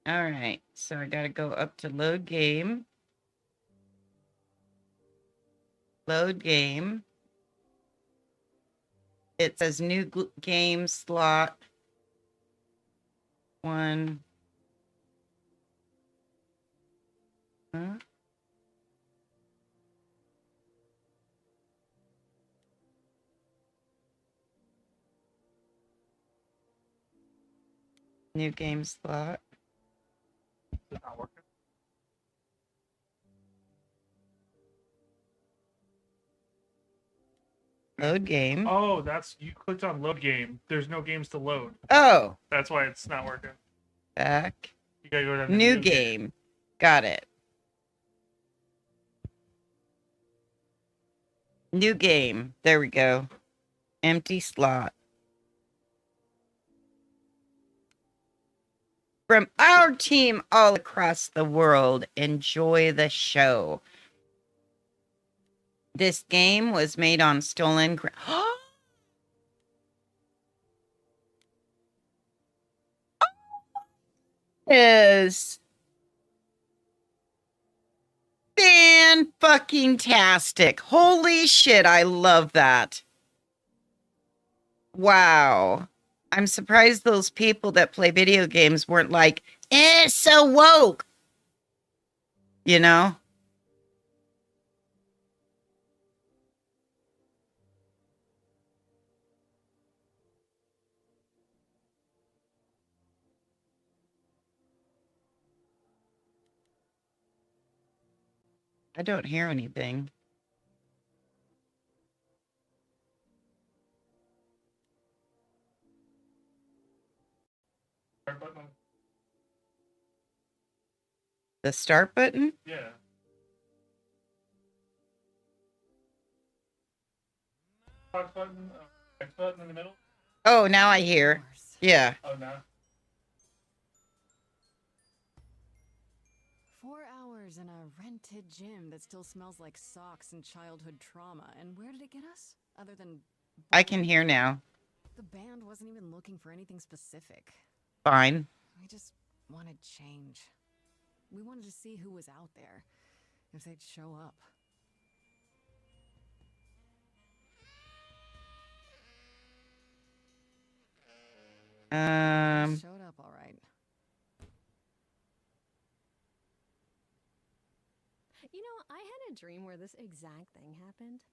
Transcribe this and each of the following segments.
All right, so I gotta go up to load game. Load game. It says new game slot. 1. Huh? New game slot. Is it not working? Load game. Oh, you clicked on load game. There's no games to load. Oh, That's why it's not working. back. You gotta go down to New game. Got it. New game. There we go. Empty slot. From our team all across the world, enjoy the show. This game was made on stolen is fan-fucking-tastic. Holy shit, I love that. Wow. I'm surprised those people that play video games weren't like, so woke. You know? I don't hear anything. Start button. The start button? Yeah. Pause button. X button in the middle. Oh, now I hear. Yeah. Oh no. 4 hours in a rented gym that still smells like socks and childhood trauma. And where did it get us? Other than I can hear now. The band wasn't even looking for anything specific. Fine. We just wanted change. We wanted to see who was out there, if they'd show up. Showed up all right. You know, I had a dream where this exact thing happened.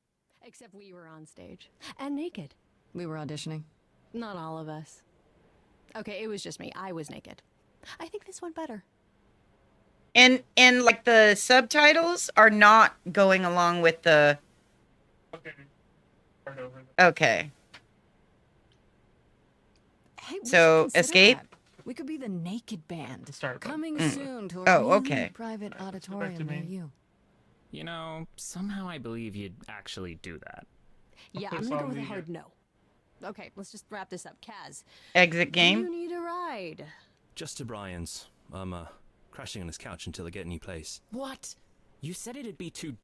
Except we were on stage. And naked. We were auditioning. Not all of us. Okay, it was just me. I was naked. I think this went better. And like the subtitles are not going along with the. Okay. Start over. Okay. Hey, we So, should consider escape? that. We could be the naked band. Start button. Coming soon to a Oh, really okay. private auditorium near you. You know, somehow I believe you'd actually do that. Yeah, put I'm this gonna go on with a the, hard no. Okay, let's just wrap this up. Kaz, Exit do you game? need a ride? Just to Brian's. I'm crashing on his couch until I get a new place. What? You said it'd be too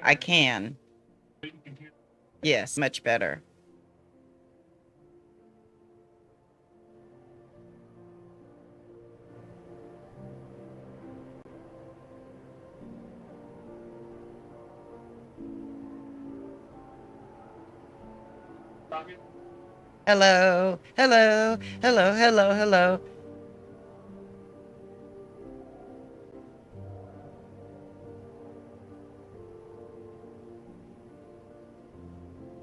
I can. You can hear. Yes, much better. Talking. Hello, hello, hello, hello, hello.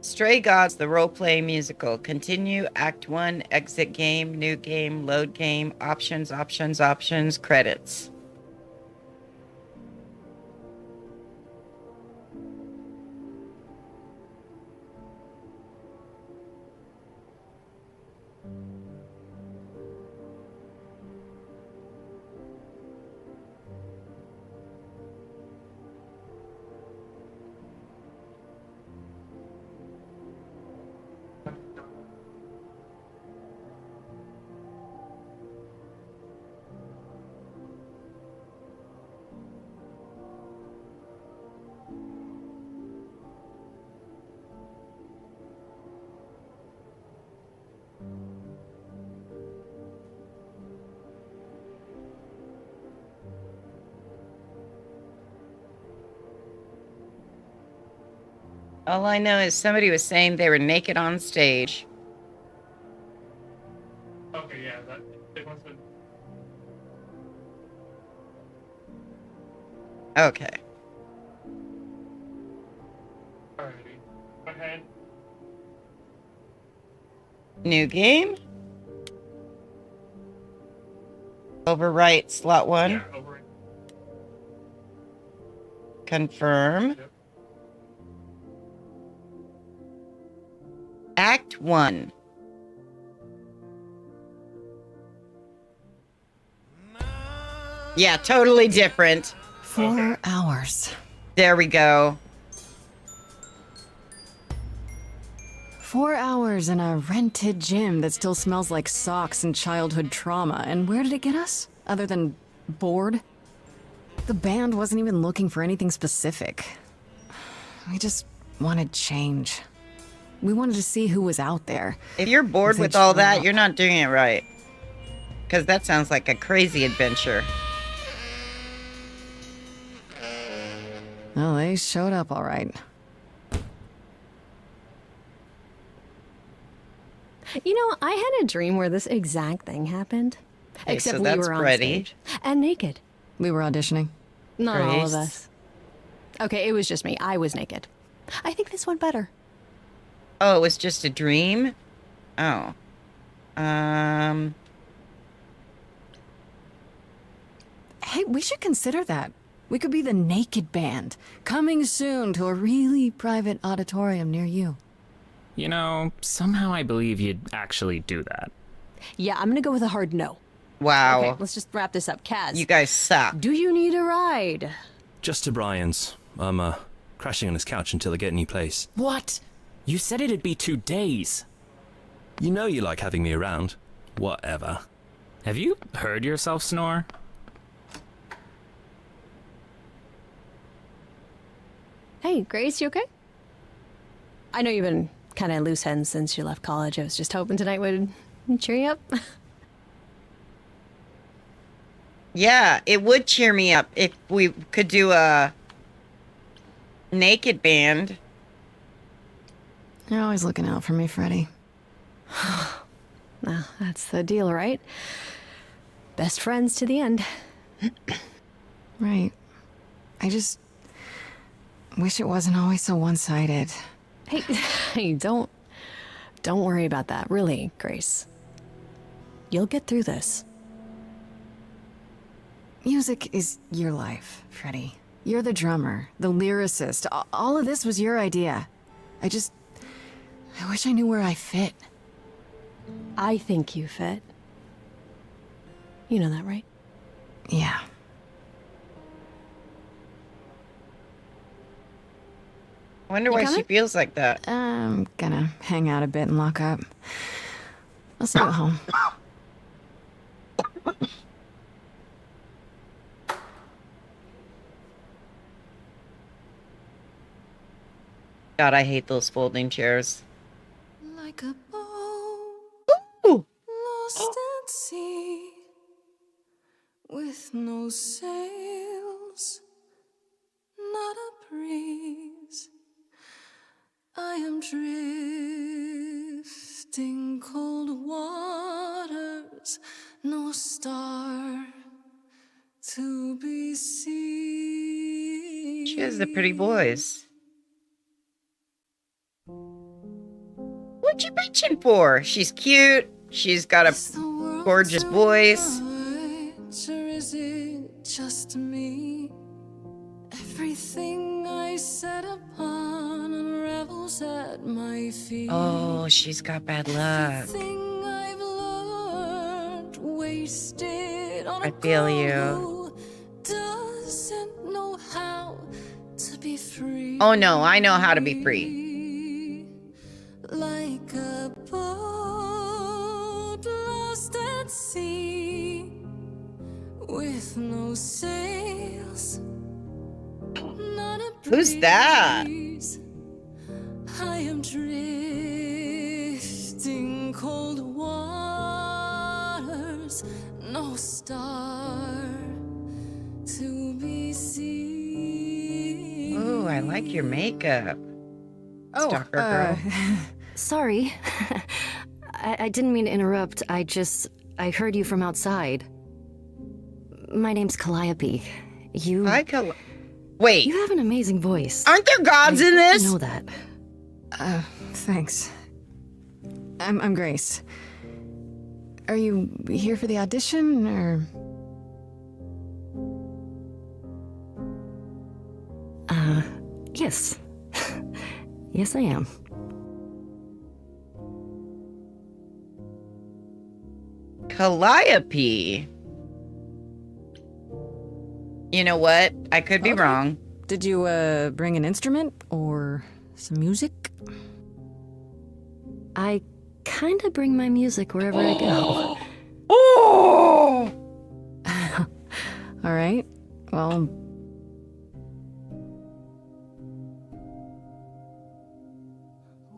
Stray Gods, the role-playing musical. Continue, Act 1, exit game, new game, load game, options, options, options, credits. All I know is somebody was saying they were naked on stage. Okay, yeah, that it must have been. Okay. Alrighty. Go ahead. New game. Overwrite slot 1. Yeah, over it. Confirm. Yep. Act 1. Yeah, totally different. 4 hours. There we go. 4 hours in a rented gym that still smells like socks and childhood trauma. And where did it get us? Other than bored? The band wasn't even looking for anything specific. We just wanted change. We wanted to see who was out there. If you're bored If they'd with all show that, up. you're not doing it right. Because that sounds like a crazy adventure. Well, they showed up all right. You know, I had a dream where this exact thing happened. Okay, Except so we that's were on Freddie. stage. And naked. We were auditioning. Not all of Grace. us. Okay, it was just me. I was naked. I think this went better. Oh, it was just a dream? Oh. Hey, we should consider that. We could be the naked band. Coming soon to a really private auditorium near you. You know, somehow I believe you'd actually do that. Yeah, I'm gonna go with a hard no. Wow. Okay, let's just wrap this up. Kaz, You guys suck. do you need a ride? Just to Brian's. I'm crashing on his couch until I get a new place. What? You said it'd be 2 days. You know you like having me around. Whatever. Have you heard yourself snore? Hey, Grace, you okay? I know you've been kind of loose ends since you left college. I was just hoping tonight would cheer you up. Yeah, it would cheer me up if we could do a naked You're always looking out for me, Freddie. Well, that's the deal, right? Best friends to the end. Right. I just wish it wasn't always so one-sided. Hey, hey, don't worry about that. Really, Grace. You'll get through this. Music is your life, Freddie. You're the drummer, the lyricist. All of this was your idea. I wish I knew where I fit. I think you fit. You know that, right? Yeah. I wonder why she coming? feels like that. I'm gonna hang out a bit and lock up. I'll see you at home. God, I hate those folding chairs. Like a boat Ooh. lost at sea, with no sails, not a breeze. I am drifting cold waters, no star to be seen. She has a pretty voice. What you bitching for? She's cute. She's got a gorgeous voice. Or is it just me? Everything I set upon unravels at my feet. Oh, she's got bad luck. Everything I've learned wasted on I a feel girl you. who doesn't know how to be free. Oh no, I know how to be free. Like a boat lost at sea, with no sails, not a Who's that? breeze. I am drifting cold waters, no star to be seen. Ooh, I like your makeup. Oh, Stalker girl. Sorry. I didn't mean to interrupt. I heard you from outside. My name's Calliope. Wait, You have an amazing voice. aren't there gods in I this? know that. Thanks. I'm Grace. Are you here for the audition, or? Yes. Yes, I am. Calliope. You know what? I could be Okay. wrong. Did you, bring an instrument, or some music? I kinda bring my music wherever I go. Oh! All right. Well,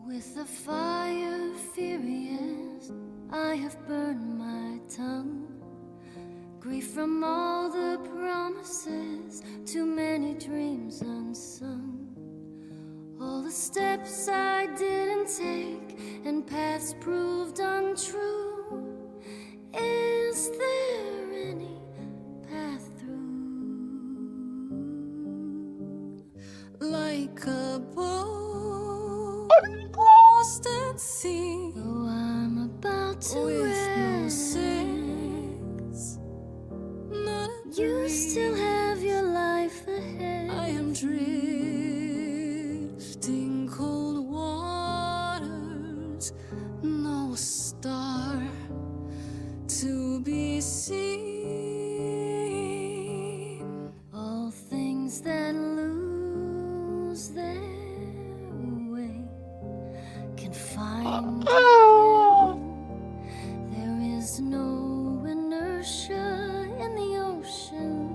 With the fire furious, I have burned my tongue. Grief from all the promises, too many dreams unsung. All the steps I didn't take and paths proved untrue. Is there any path through? like a boat lost at sea, Though I'm about to with no end, sails, not a you breeze. still have your life ahead. I am drifting cold waters, no star to be seen. All things that lose their way can find again. There is no inertia in the ocean.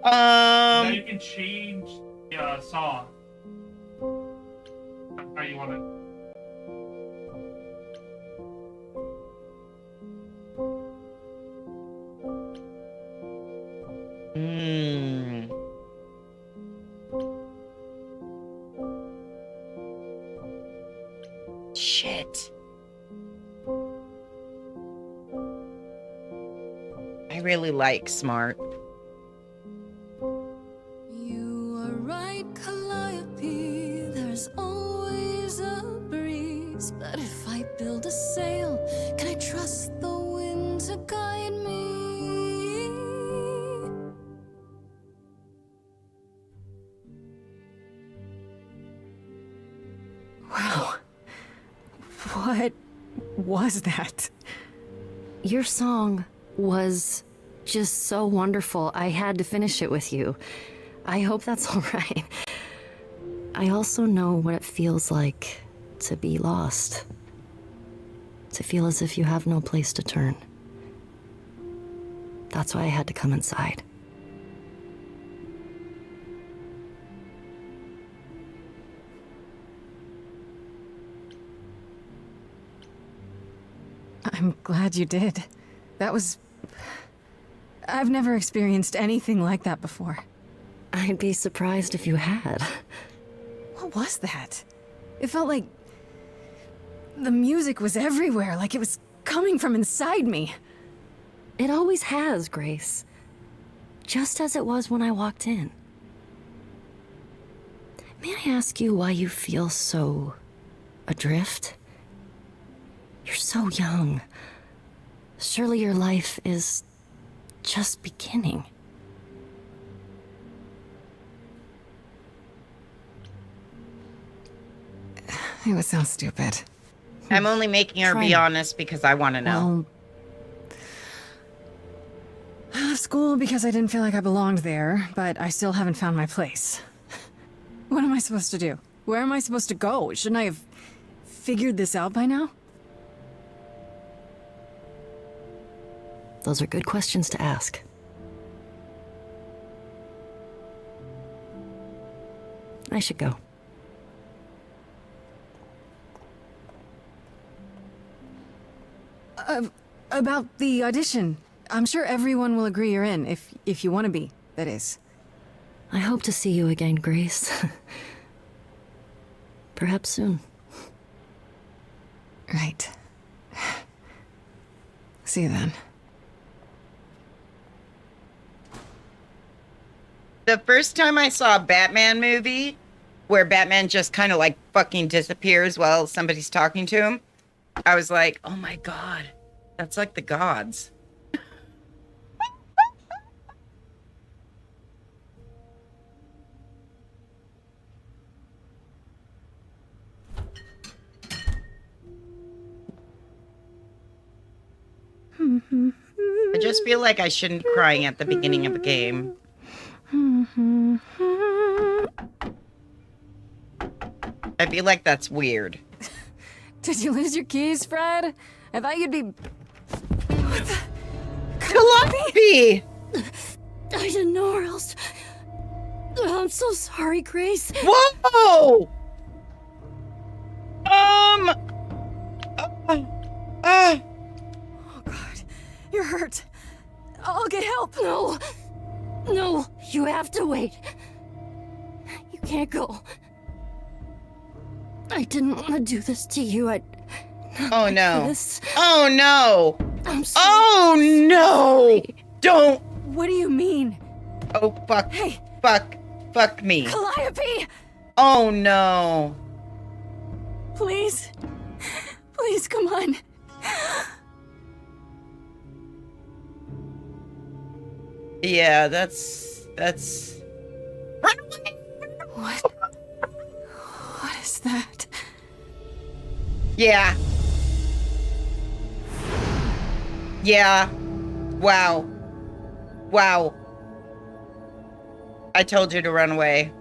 Now you can change the song. How you want it. Hmm. Shit. I really like Smart. You are right, Calliope. There's always a breeze. But if I build a sail, can I trust the wind to guide me? Wow. What was that? Your song was just so wonderful. I had to finish it with you. I hope that's all right. I also know what it feels like to be lost. To feel as if you have no place to turn. That's why I had to come inside. I'm glad you did. That was... I've never experienced anything like that before. I'd be surprised if you had. What was that? It felt like... the music was everywhere, like it was coming from inside me. It always has, Grace. Just as it was when I walked in. May I ask you why you feel so... adrift? You're so young. Surely your life is... just beginning. It would sound stupid. I'm only making her be Try- honest because I want to know. Well, I left school because I didn't feel like I belonged there, but I still haven't found my place. What am I supposed to do? Where am I supposed to go? Shouldn't I have figured this out by now? Those are good questions to ask. I should go. About the audition. I'm sure everyone will agree you're in, if you want to be, that is. I hope to see you again, Grace. Perhaps soon. Right. See you then. The first time I saw a Batman movie where Batman just kind of like fucking disappears while somebody's talking to him, I was like, oh my God, that's like the gods. I just feel like I shouldn't be crying at the beginning of a game. I feel like that's weird. Did you lose your keys, Fred? I thought you'd be... Calliope! I didn't know where else. I'm so sorry, Grace. Whoa! Oh, God. You're hurt. I'll get help. No. No, you have to wait. You can't go. I didn't want to do this to you. Oh no. This. Oh no. I'm so Oh no. sorry. Don't. What do you mean? Oh fuck. Hey. Fuck me. Calliope! Oh no. Please. Please, come on. Yeah, that's... Run away! What is that? Yeah. Yeah. Wow. Wow. I told you to run away.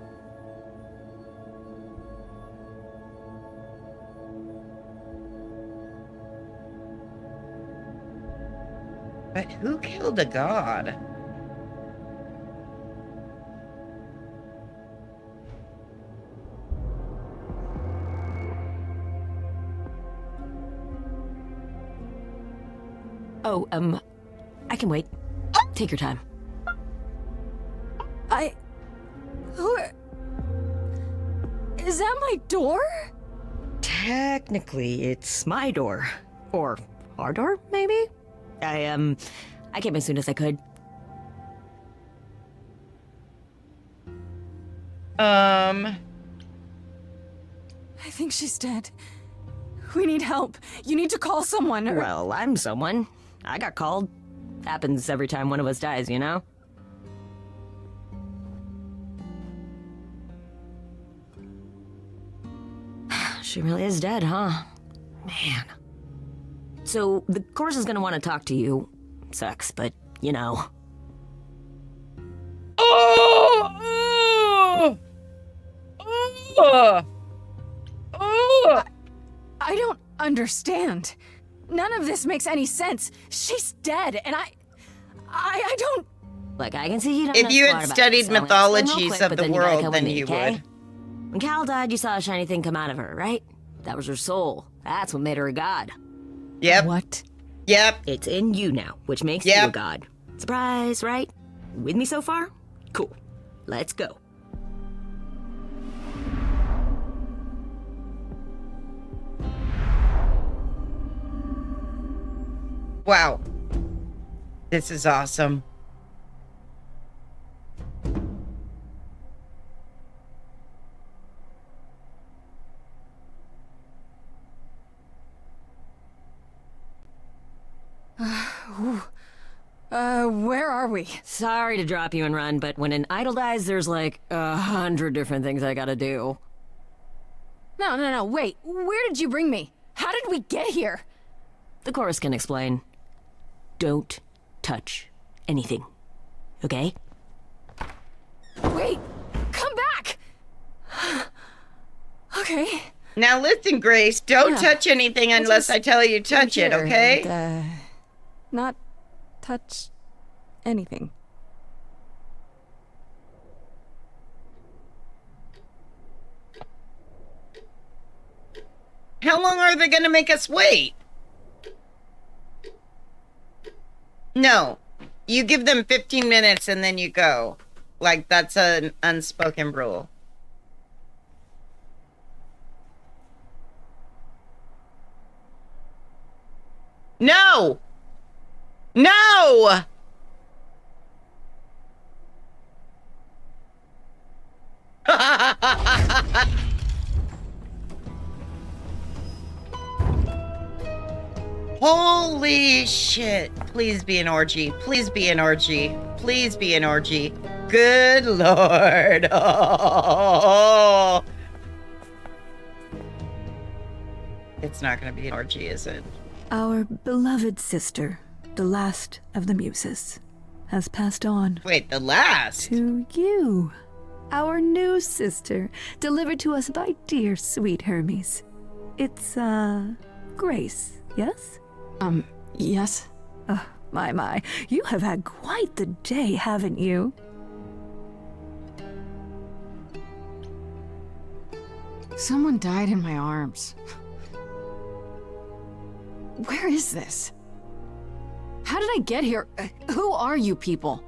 But who killed a god? Oh, I can wait. Take your time. Who... Is that my door? Technically, it's my door. Or our door, maybe? I came as soon as I could. I think she's dead. We need help. You need to call someone or... Well, I'm someone. I got called. Happens every time one of us dies, you know? She really is dead, huh? Man. So, the course is gonna want to talk to you. Sucks, but, you know. I don't understand. None of this makes any sense. She's dead, and I don't... Look, I can see you don't If know you a had lot about studied it, so explain real mythologies quick, of but the then you gotta world, come then with me, you okay? would. When Cal died, you saw a shiny thing come out of her, right? That was her soul. That's what made her a god. Yep. What Yep. It's in you now, which makes Yep. you a god. Surprise, right? With me so far? Cool. Let's go. Wow. This is awesome. Where are we? Sorry to drop you and run, but when an idol dies, there's like 100 different things I gotta do. No, wait. Where did you bring me? How did we get here? The chorus can explain. Don't touch anything. Okay? Wait, come back! Okay. Now listen, Grace. Don't Yeah. touch anything unless I tell you touch it, Here okay? and, not touch anything. How long are they gonna make us wait? No. You give them 15 minutes and then you go. Like, that's an unspoken rule. No! No! Holy shit. Please be an orgy. Please be an orgy. Please be an orgy. Good lord. Oh. It's not going to be an orgy, is it? Our beloved sister, the last of the muses, has passed on Wait, the last? to you. Our new sister, delivered to us by dear sweet Hermes. It's, Grace, yes? Yes? Oh, my. You have had quite the day, haven't you? Someone died in my arms. Where is this? How did I get here? Who are you people?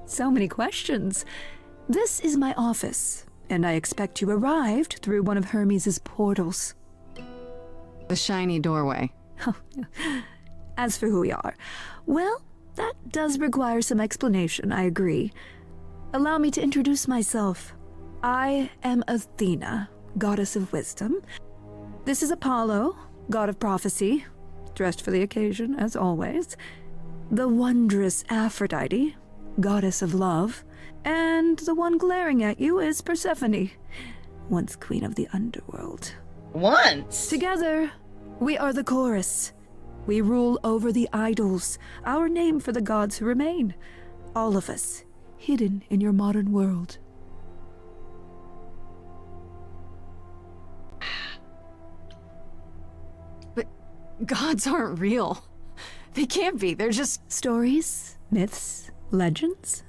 So many questions. This is my office, and I expect you arrived through one of Hermes' portals. The shiny doorway. As for who we are, well, that does require some explanation, I agree. Allow me to introduce myself. I am Athena, goddess of wisdom. This is Apollo, god of prophecy, dressed for the occasion, as always. The wondrous Aphrodite, goddess of love. And the one glaring at you is Persephone, once queen of the underworld. Once? Together, we are the chorus. We rule over the idols, our name for the gods who remain. All of us, hidden in your modern world. But gods aren't real. They can't be. They're just... Stories, myths, legends.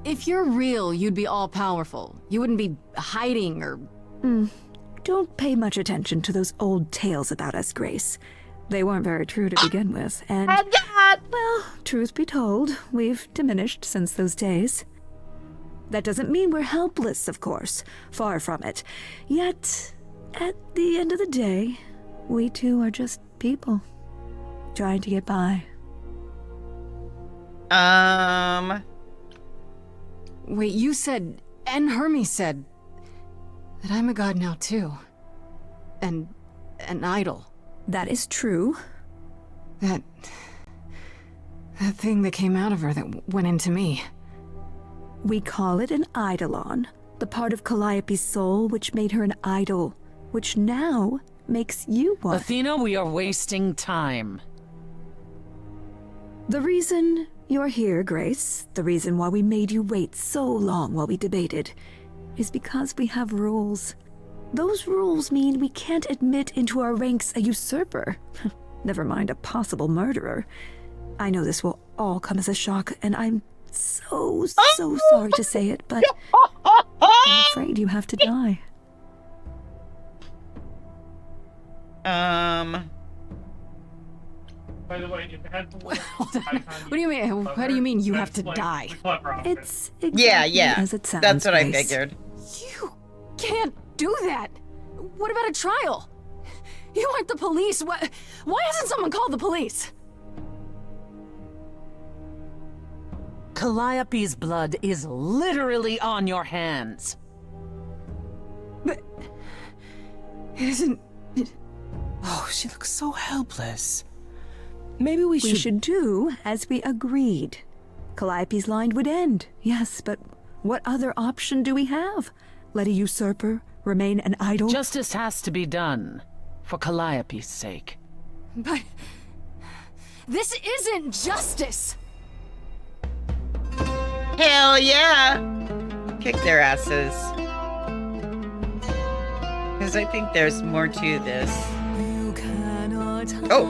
If you're real, you'd be all-powerful. You wouldn't be hiding or... Don't pay much attention to those old tales about us, Grace. They weren't very true to begin with, and... Well, truth be told, we've diminished since those days. That doesn't mean we're helpless, of course. Far from it. Yet, at the end of the day, we too are just people. Trying to get by. Wait, you said... And Hermes said... that I'm a god now, too. And... an idol. That is true. That thing that came out of her that went into me. We call it an eidolon, the part of Calliope's soul which made her an idol, which now makes you one. Athena, we are wasting time. The reason you're here, Grace, the reason why we made you wait so long while we debated, is because we have rules. Those rules mean we can't admit into our ranks a usurper. Never mind a possible murderer. I know this will all come as a shock, and I'm so sorry to say it, but I'm afraid you have to die. By the way, if it had What do you mean? How do you mean you have to die? It's exactly Yeah. as it sounds. That's what I Grace. figured. You can't do that. What about a trial? You aren't the police. Why hasn't someone called the police? Calliope's blood is literally on your hands. But it isn't. Oh, she looks so helpless. Maybe we We should do as we agreed. Calliope's line would end, yes, but what other option do we have? Let a usurper remain an idol? Justice has to be done, for Calliope's sake. But this isn't justice. Hell yeah! Kick their asses. Because I think there's more to this. You cannot Oh.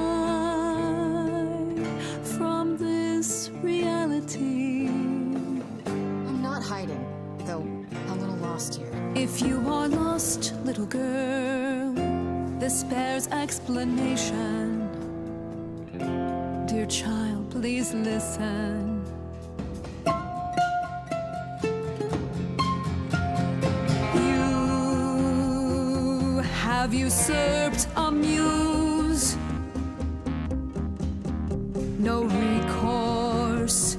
hide from this reality. I'm not hiding, though a little lost here. If you are lost, little girl, this bears explanation. Dear child, please listen. You have usurped a muse. No recourse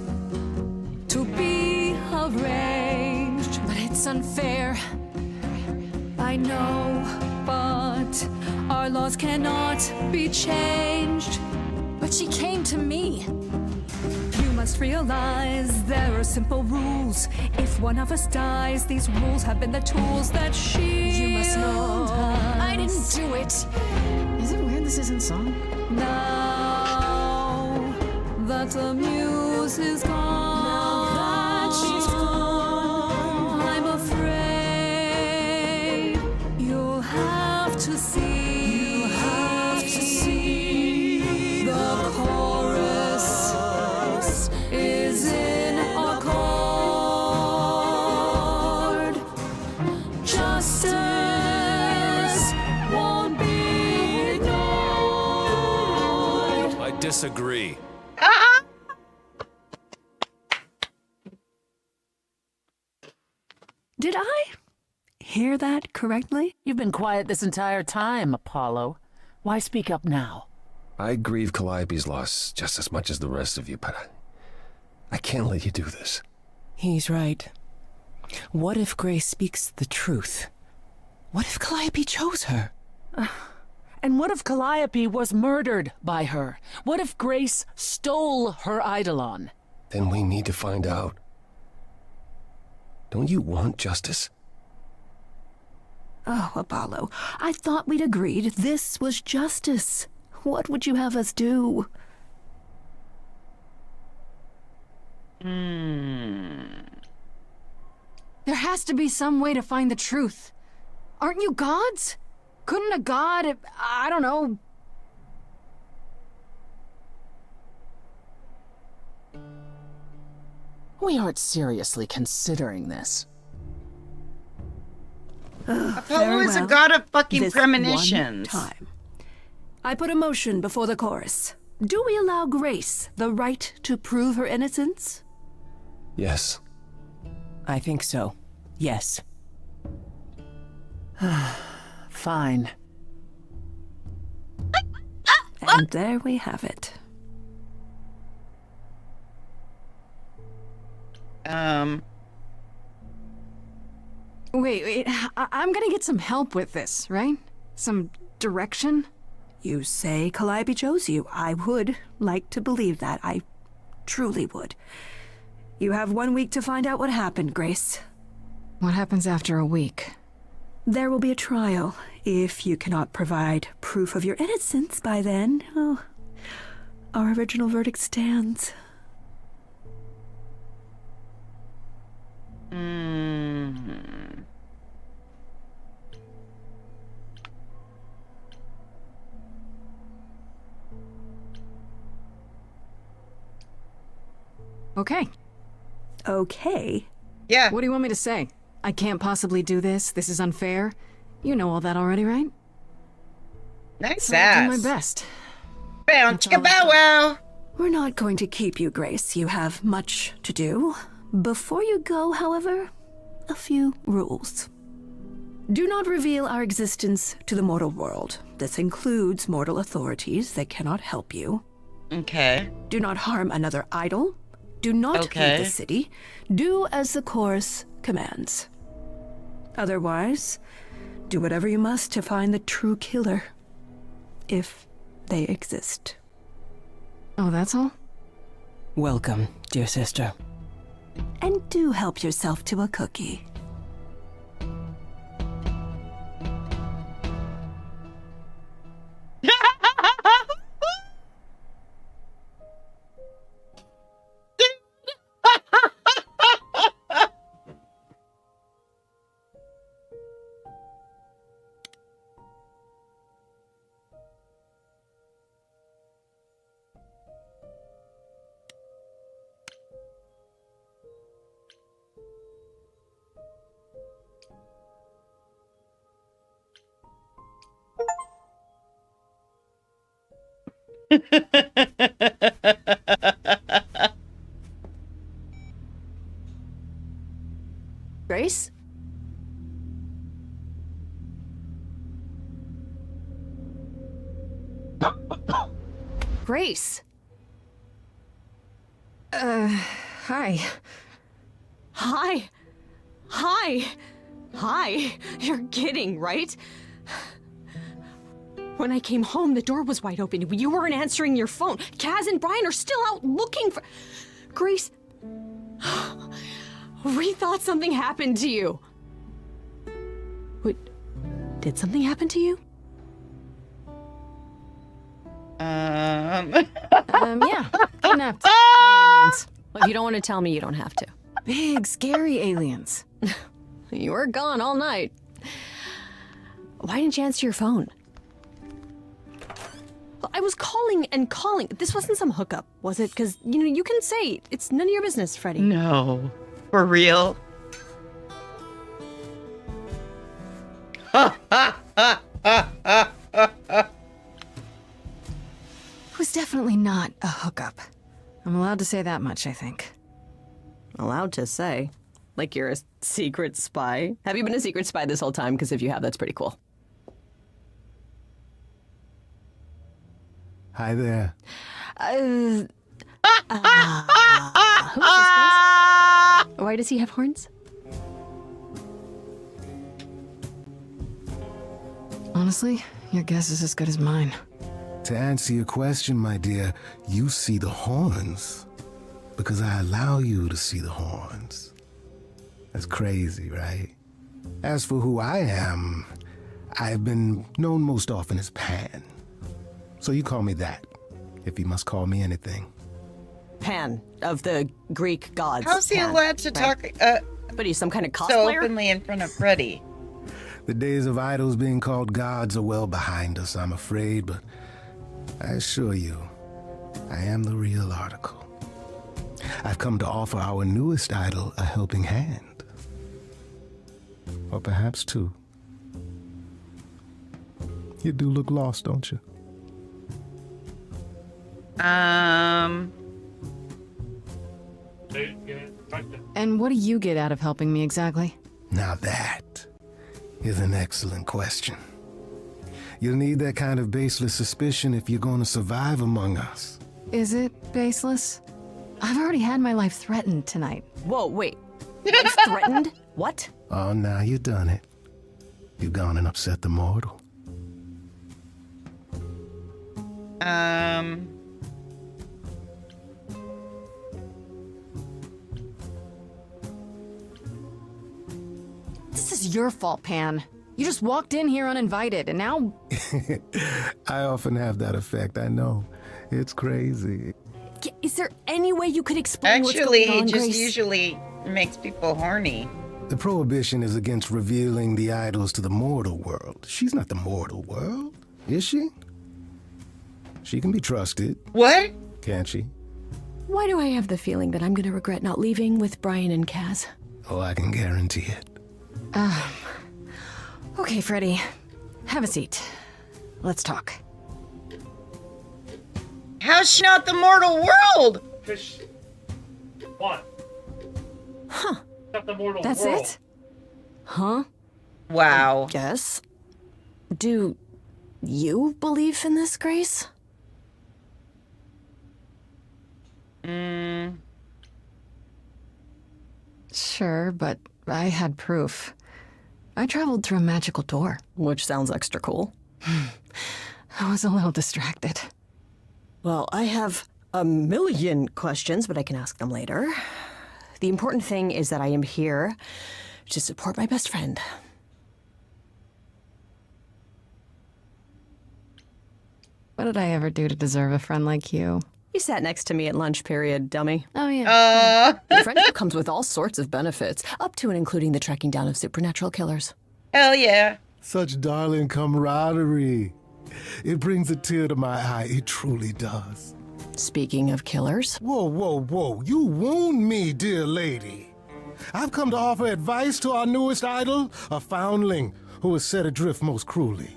to be arranged. But it's unfair. I know, but our laws cannot be changed. But she came to me. You must realize there are simple rules. If one of us dies, these rules have been the tools that shield You must know I didn't us. do it. Is it weird this isn't song? Now that the muse is gone, I'm afraid you'll have to see. The chorus is in accord. Justice won't be ignored. I disagree. Did I hear that correctly? You've been quiet this entire time, Apollo. Why speak up now? I grieve Calliope's loss just as much as the rest of you, but I can't let you do this. He's right. What if Grace speaks the truth? What if Calliope chose her? And what if Calliope was murdered by her? What if Grace stole her eidolon? Then we need to find out. Don't you want justice? Oh, Apollo, I thought we'd agreed this was justice. What would you have us do? There has to be some way to find the truth. Aren't you gods? Couldn't a god, I don't know... We aren't seriously considering this. Apollo is a well. god of fucking This premonitions. one time. I put a motion before the chorus. Do we allow Grace the right to prove her innocence? Yes. I think so. Yes. Fine. And there we have it. Wait, I'm gonna get some help with this, right? Some direction? You say Calliope chose you. I would like to believe that. I truly would. You have 1 week to find out what happened, Grace. What happens after a week? There will be a trial. If you cannot provide proof of your innocence by then, oh, our original verdict stands. Okay. Okay. Yeah. What do you want me to say? I can't possibly do this. This is unfair. You know all that already, right? Nice So I'll do ass. my best. Bow That's all chicka I've bow wow. We're not going to keep you, Grace. You have much to do. Before you go, however, a few rules. Do not reveal our existence to the mortal world. This includes mortal authorities that cannot help you. Okay. Do not harm another idol. Do not leave the city. Do as the chorus commands. Otherwise, do whatever you must to find the true killer. If they exist. Oh, that's all? Welcome, dear sister. And do help yourself to a cookie. Grace? Grace! Hi. Hi! Hi! Hi! You're kidding, right? When I came home, the door was wide open. You weren't answering your phone. Kaz and Brian are still out looking for... Grace... We thought something happened to you. Wait, did something happen to you? Yeah. Kidnapped. Aliens. Well, if you don't want to tell me, you don't have to. Big, scary aliens. You were gone all night. Why didn't you answer your phone? I was calling and calling. This wasn't some hookup, was it? Because, you can say it's none of your business, Freddie. No. For real? It was definitely not a hookup. I'm allowed to say that much, I think. Allowed to say? Like you're a secret spy? Have you been a secret spy this whole time? Because if you have, that's pretty cool. Hi there. Who is this, Grace? Why does he have horns? Honestly, your guess is as good as mine. To answer your question, my dear, you see the horns because I allow you to see the horns. That's crazy, right? As for who I am, I've been known most often as Pan. So you call me that, if you must call me anything. Pan, of the Greek gods. How's he Pan, allowed to right? talk But he's some kind of cosplayer? so openly in front of Freddy? The days of idols being called gods are well behind us, I'm afraid, but I assure you, I am the real article. I've come to offer our newest idol a helping hand. Or perhaps two. You do look lost, don't you? And what do you get out of helping me exactly? Now that is an excellent question. You'll need that kind of baseless suspicion if you're going to survive among us. Is it baseless? I've already had my life threatened tonight. Whoa, wait. Life threatened? What? Oh, now you've done it. You've gone and upset the mortal. This is your fault, Pan. You just walked in here uninvited, and now... I often have that effect, I know. It's crazy. Is there any way you could explain Actually, what's going on, he just Grace? usually makes people horny. The prohibition is against revealing the idols to the mortal world. She's not the mortal world, is she? She can be trusted. What? Can't she? Why do I have the feeling that I'm going to regret not leaving with Brian and Kaz? Oh, I can guarantee it. Okay, Freddy. Have a seat. Let's talk. How's she not the mortal world? Fish. What? Huh. Not the mortal That's world. it? Huh? Wow. Yes. Do you believe in this, Grace? Sure, but I had proof. I traveled through a magical door. Which sounds extra cool. I was a little distracted. Well, I have a million questions, but I can ask them later. The important thing is that I am here to support my best friend. What did I ever do to deserve a friend like you? You sat next to me at lunch period, dummy. Oh, yeah. Friendship comes with all sorts of benefits, up to and including the tracking down of supernatural killers. Hell yeah. Such darling camaraderie. It brings a tear to my eye. It truly does. Speaking of killers. Whoa, whoa, whoa. You wound me, dear lady. I've come to offer advice to our newest idol, a foundling who was set adrift most cruelly.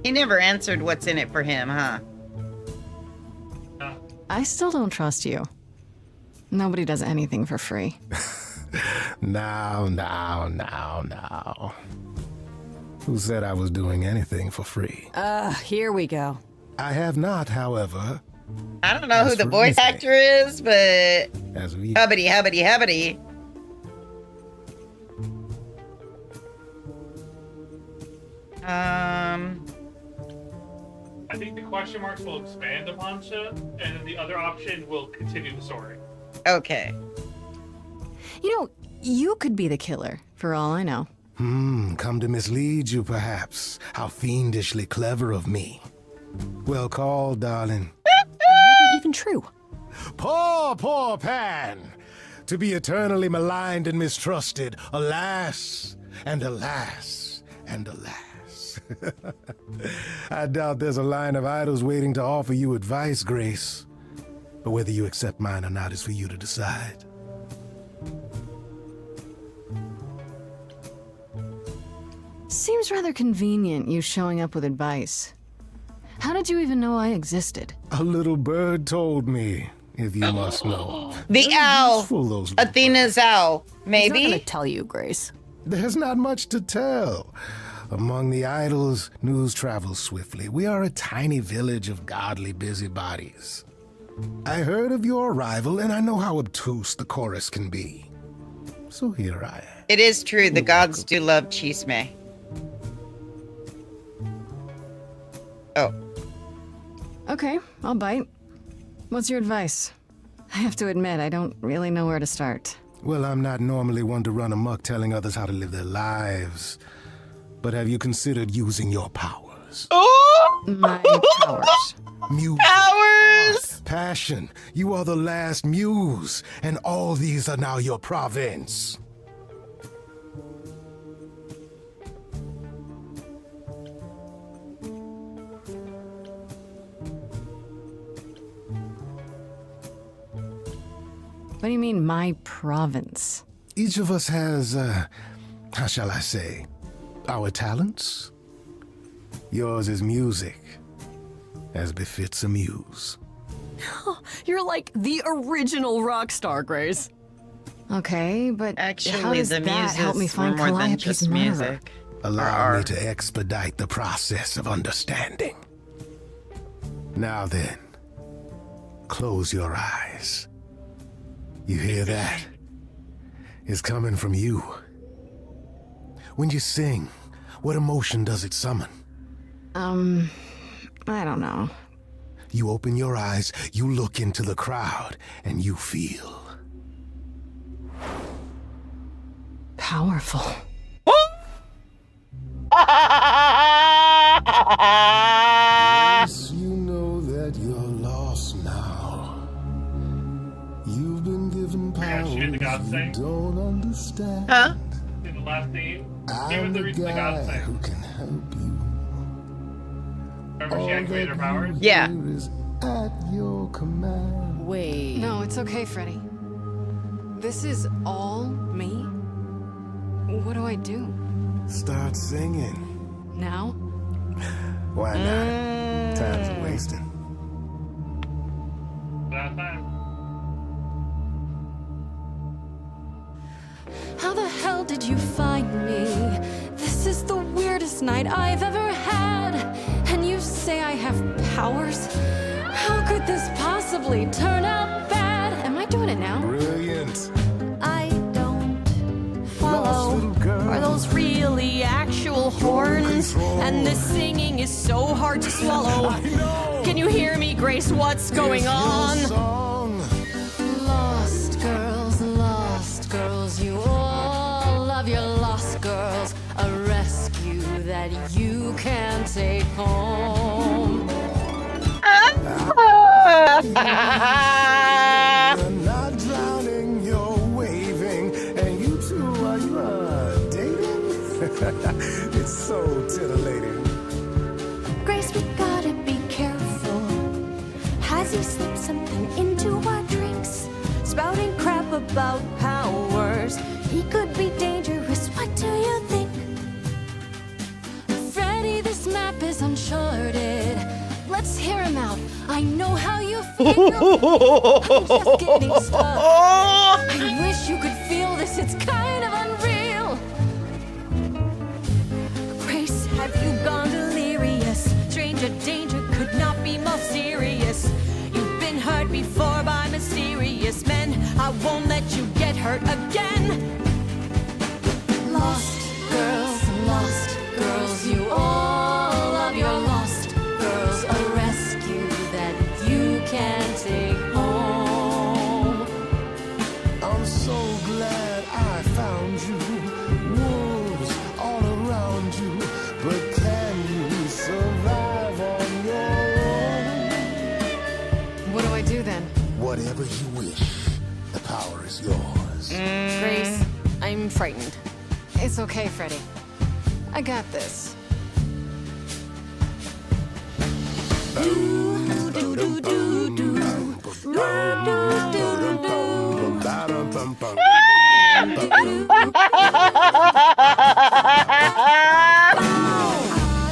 He never answered what's in it for him, huh? I still don't trust you. Nobody does anything for free. Now. Who said I was doing anything for free? Here we go. I have not, however. I don't know who the voice actor is, but As we hubbity. I think the question marks will expand upon shit, and then the other option will continue the story. Okay. You know, you could be the killer, for all I know. Come to mislead you, perhaps. How fiendishly clever of me. Well called, darling. Maybe even true. Poor Pan! To be eternally maligned and mistrusted. Alas, and alas, and alas. I doubt there's a line of idols waiting to offer you advice, Grace. But whether you accept mine or not is for you to decide. Seems rather convenient, you showing up with advice. How did you even know I existed? A little bird told me, if you must know. The owl. Useful, those Athena's owl. He's Maybe. not gonna tell you, Grace. There's not much to tell. Among the idols, news travels swiftly. We are a tiny village of godly busybodies. I heard of your arrival, and I know how obtuse the chorus can be. So here I am. It is true. The gods do love chisme. Oh. Okay, I'll bite. What's your advice? I have to admit, I don't really know where to start. Well, I'm not normally one to run amok telling others how to live their lives. But have you considered using your powers? Oh! My powers. Music, Powers! art, passion. You are the last muse, and all these are now your province. What do you mean, my province? Each of us has, how shall I say, our talents. Yours is music, as befits a muse. You're like the original rock star, Grace. Okay, but how Actually, does the that help me muses were find more than Calliope's just murderer? music. Allow me to expedite the process of understanding. Now then, close your eyes. You hear that? It's coming from you. When you sing, what emotion does it summon? I don't know. You open your eyes, you look into the crowd, and you feel Powerful. Yes, you know that you're lost now. You've been given Yeah, she did the God powers you thing. don't understand. Huh? In the last scene, he I'm was the the reason the guy God who thing. can help you. Remember she activated her powers? Yeah. Here is at your command. Wait. No, it's okay, Freddy. This is all me? What do I do? Start singing. Now? Why not? Time's wasting. That time. How the hell did you find me? This is the weirdest night I've ever had. And you say I have powers? How could this possibly turn out bad? Am I doing it now? Brilliant. I don't follow. Lost little girl. Are those really actual horns? Control. And this singing is so hard to swallow. I know. Can you hear me, Grace? What's going It's on? your song. Lost girls, you all love your lost girls. A rescue that you can take home. You're not drowning, you're waving. And you two, are you dating? It's so titillating. Grace, we gotta be careful. Has he slipped something into our drinks? Spouting crap about powers. He could be dangerous, what do you think? Freddy, this map is uncharted. Let's hear him out. I know how you feel. I'm just getting stuck. I wish you could feel this. It's kind of unreal. Grace, have you gone delirious? Stranger danger could not be more serious. You've been hurt before by mysterious men. I won't let you get hurt again. Lost girls, you all love your lost girls. A rescue that you can take home. I'm so glad I found you. Wolves all around you. But can you survive on your own? What do I do then? Whatever you wish, the power is yours. Grace, I'm frightened. It's okay, Freddy. I got this. I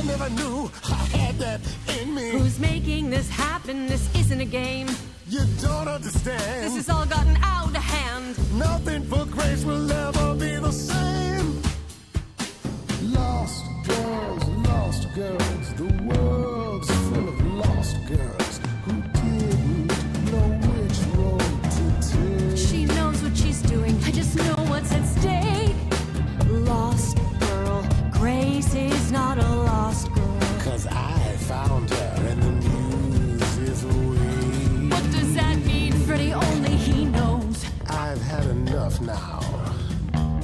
never knew I had that in me. Who's making this happen? This isn't a game. You don't understand. This has all gotten out of hand. Nothing for Grace will ever be the same. Lost girls, the world's full of lost girls who didn't know which road to take. She knows what she's doing. I just know what's at stake. Lost girl. Grace is not a lost girl. 'Cause I found her and the news is away. What does that mean, Freddy? Only he knows. I've had enough now.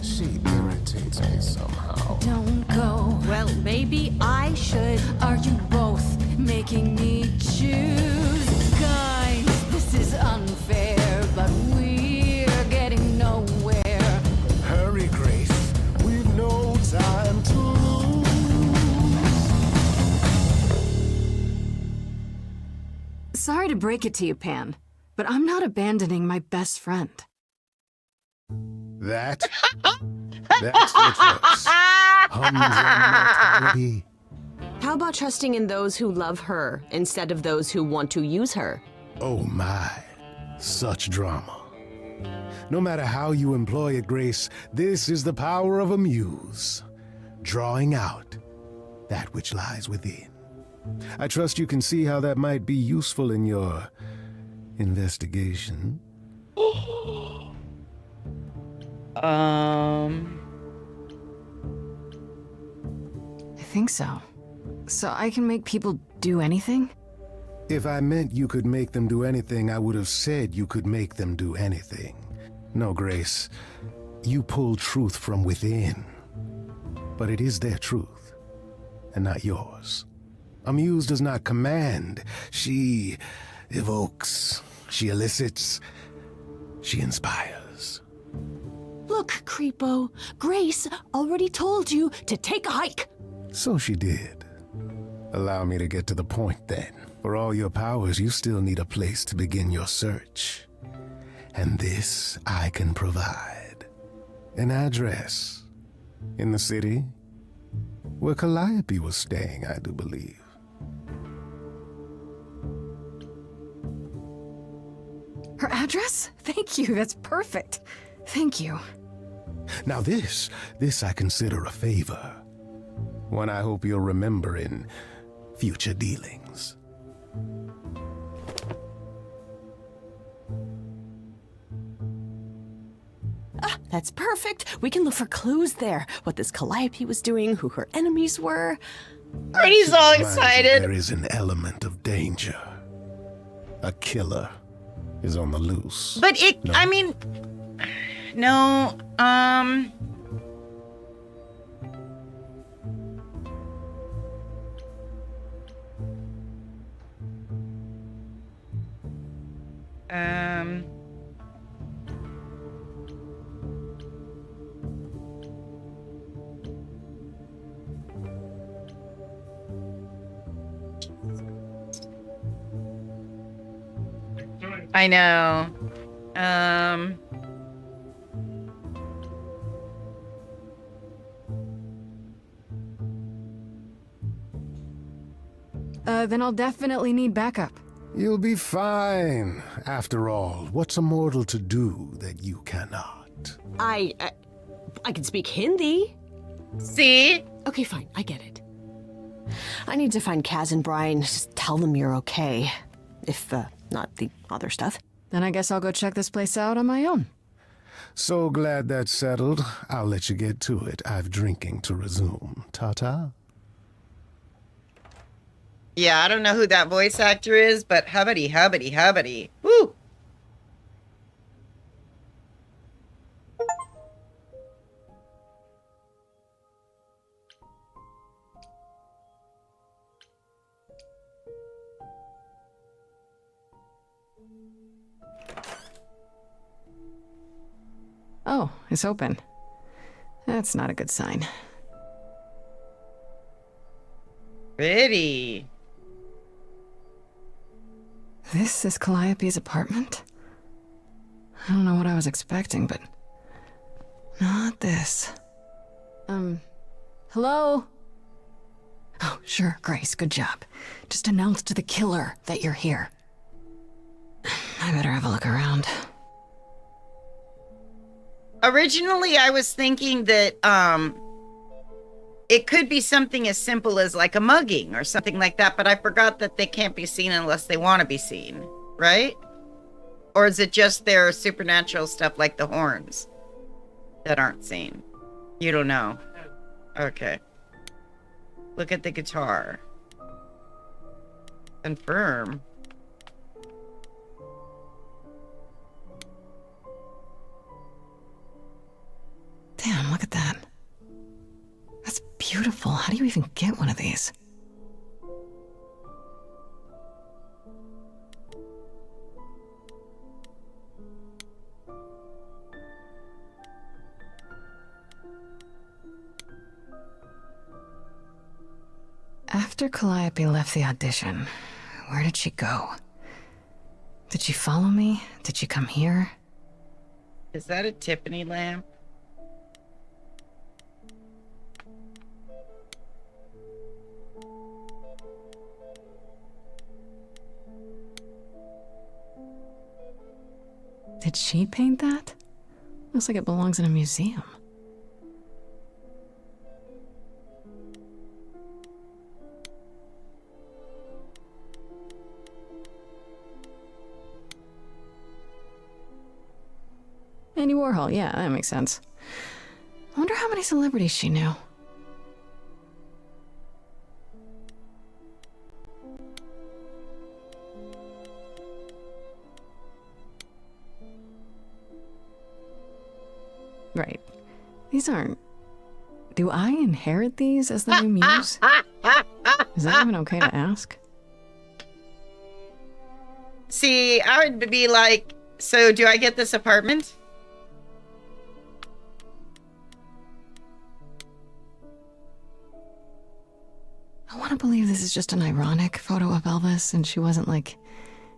She irritates me somehow. Don't go. Well, maybe I should. Are you both making me choose? Guys, this is unfair, but we're getting nowhere. Hurry, Grace. We've no time to lose. Sorry to break it to you, Pan, but I'm not abandoning my best friend. That's your choice. Hums and mortality. How about trusting in those who love her instead of those who want to use her? Oh my, such drama. No matter how you employ it, Grace, this is the power of a muse, drawing out that which lies within. I trust you can see how that might be useful in your investigation. I think so. So I can make people do anything? If I meant you could make them do anything, I would have said you could make them do anything. No, Grace, you pull truth from within. But it is their truth, and not yours. A muse does not command. She evokes, she elicits, she inspires. Look, Creepo, Grace already told you to take a hike. So she did. Allow me to get to the point then. For all your powers, you still need a place to begin your search. And this I can provide. An address in the city where Calliope was staying, I do believe. Her address? Thank you, that's perfect. Thank you. Now this I consider a favor. One I hope you'll remember in future dealings. That's perfect. We can look for clues there. What this Calliope was doing, who her enemies were. Brady's all Mind you, excited. there is an element of danger. A killer is on the loose. But it, No? I mean, no, um, I know. Then I'll definitely need backup. You'll be fine. After all, what's a mortal to do that you cannot? I can speak Hindi. See? Okay, fine. I get it. I need to find Kaz and Brian. Just tell them you're okay. If, not the other stuff. Then I guess I'll go check this place out on my own. So glad that's settled. I'll let you get to it. I've drinking to resume. Ta-ta. Yeah, I don't know who that voice actor is, but hubbity, hubbity, hubbity. Woo! Oh, it's open. That's not a good sign. Pretty. This is Calliope's apartment? I don't know what I was expecting, but not this. Hello? Oh, sure, Grace, good job. Just announce to the killer that you're here. I better have a look around. Originally, I was thinking that, it could be something as simple as like a mugging or something like that, but I forgot that they can't be seen unless they want to be seen, right? Or is it just their supernatural stuff like the horns that aren't seen? You don't know. Okay. Look at the guitar. Confirm. Damn, look at that. That's beautiful. How do you even get one of these? After Calliope left the audition, where did she go? Did she follow me? Did she come here? Is that a Tiffany lamp? Did she paint that? Looks like it belongs in a museum. Andy Warhol, yeah, that makes sense. I wonder how many celebrities she knew. Right. These aren't... Do I inherit these as the new muse? Is that even okay to ask? See, I would be like, so do I get this apartment? I want to believe this is just an ironic photo of Elvis and she wasn't like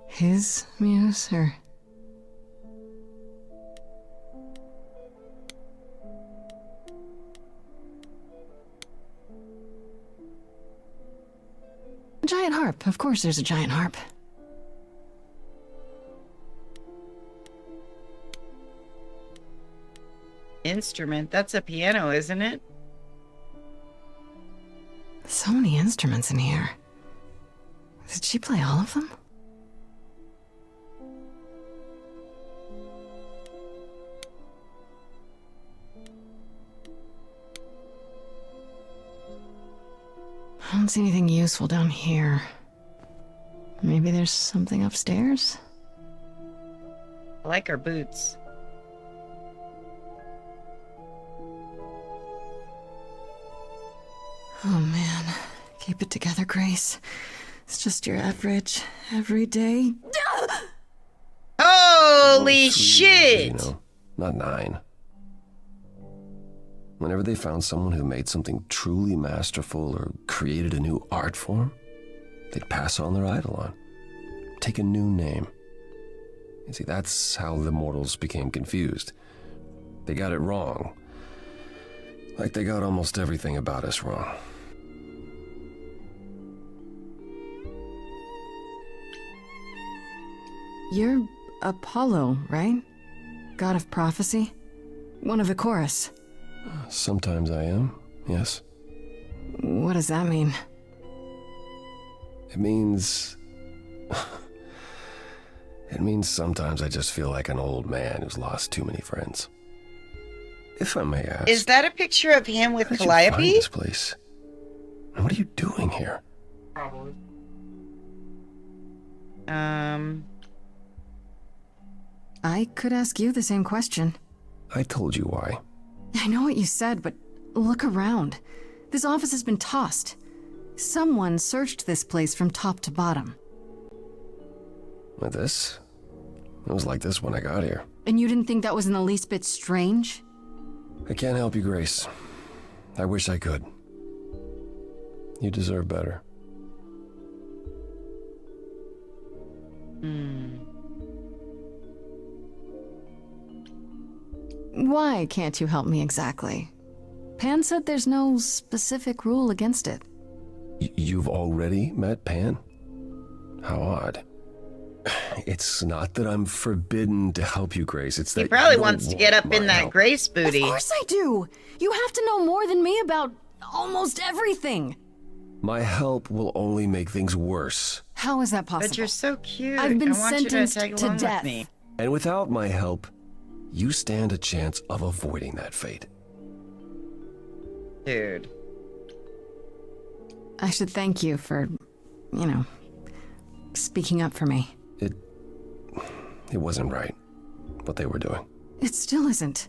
his muse, or... A giant harp. Of course there's a giant harp. Instrument? That's a piano, isn't it? So many instruments in here. Did she play all of them? I don't see anything useful down here. Maybe there's something upstairs? I like her boots. Oh man. Keep it together, Grace. It's just your average, everyday. Holy 3 shit! years, not 9. Whenever they found someone who made something truly masterful or created a new art form, they'd pass on their idol on. Take a new name. You see, that's how the mortals became confused. They got it wrong. Like they got almost everything about us wrong. You're Apollo, right? God of prophecy? One of the chorus. Sometimes I am, yes. What does that mean? It means... It means sometimes I just feel like an old man who's lost too many friends. If I may ask... Is that a picture of him with how did you find Calliope? this place? And what are you doing here? Probably. I could ask you the same question. I told you why. I know what you said, but look around. This office has been tossed. Someone searched this place from top to bottom. With this? It was like this when I got here. And you didn't think that was in the least bit strange? I can't help you, Grace. I wish I could. You deserve better. Why can't you help me exactly? Pan said there's no specific rule against it. You've already met Pan? How odd. It's not that I'm forbidden to help you, Grace. It's that He probably you wants to don't get up want in my that help. Grace booty. Of course I do! You have to know more than me about almost everything! My help will only make things worse. How is that possible? But you're so cute. I've been I want sentenced you to, tag to along death. With me. And without my help, you stand a chance of avoiding that fate. Dude. I should thank you for, speaking up for me. It wasn't right, what they were doing. It still isn't.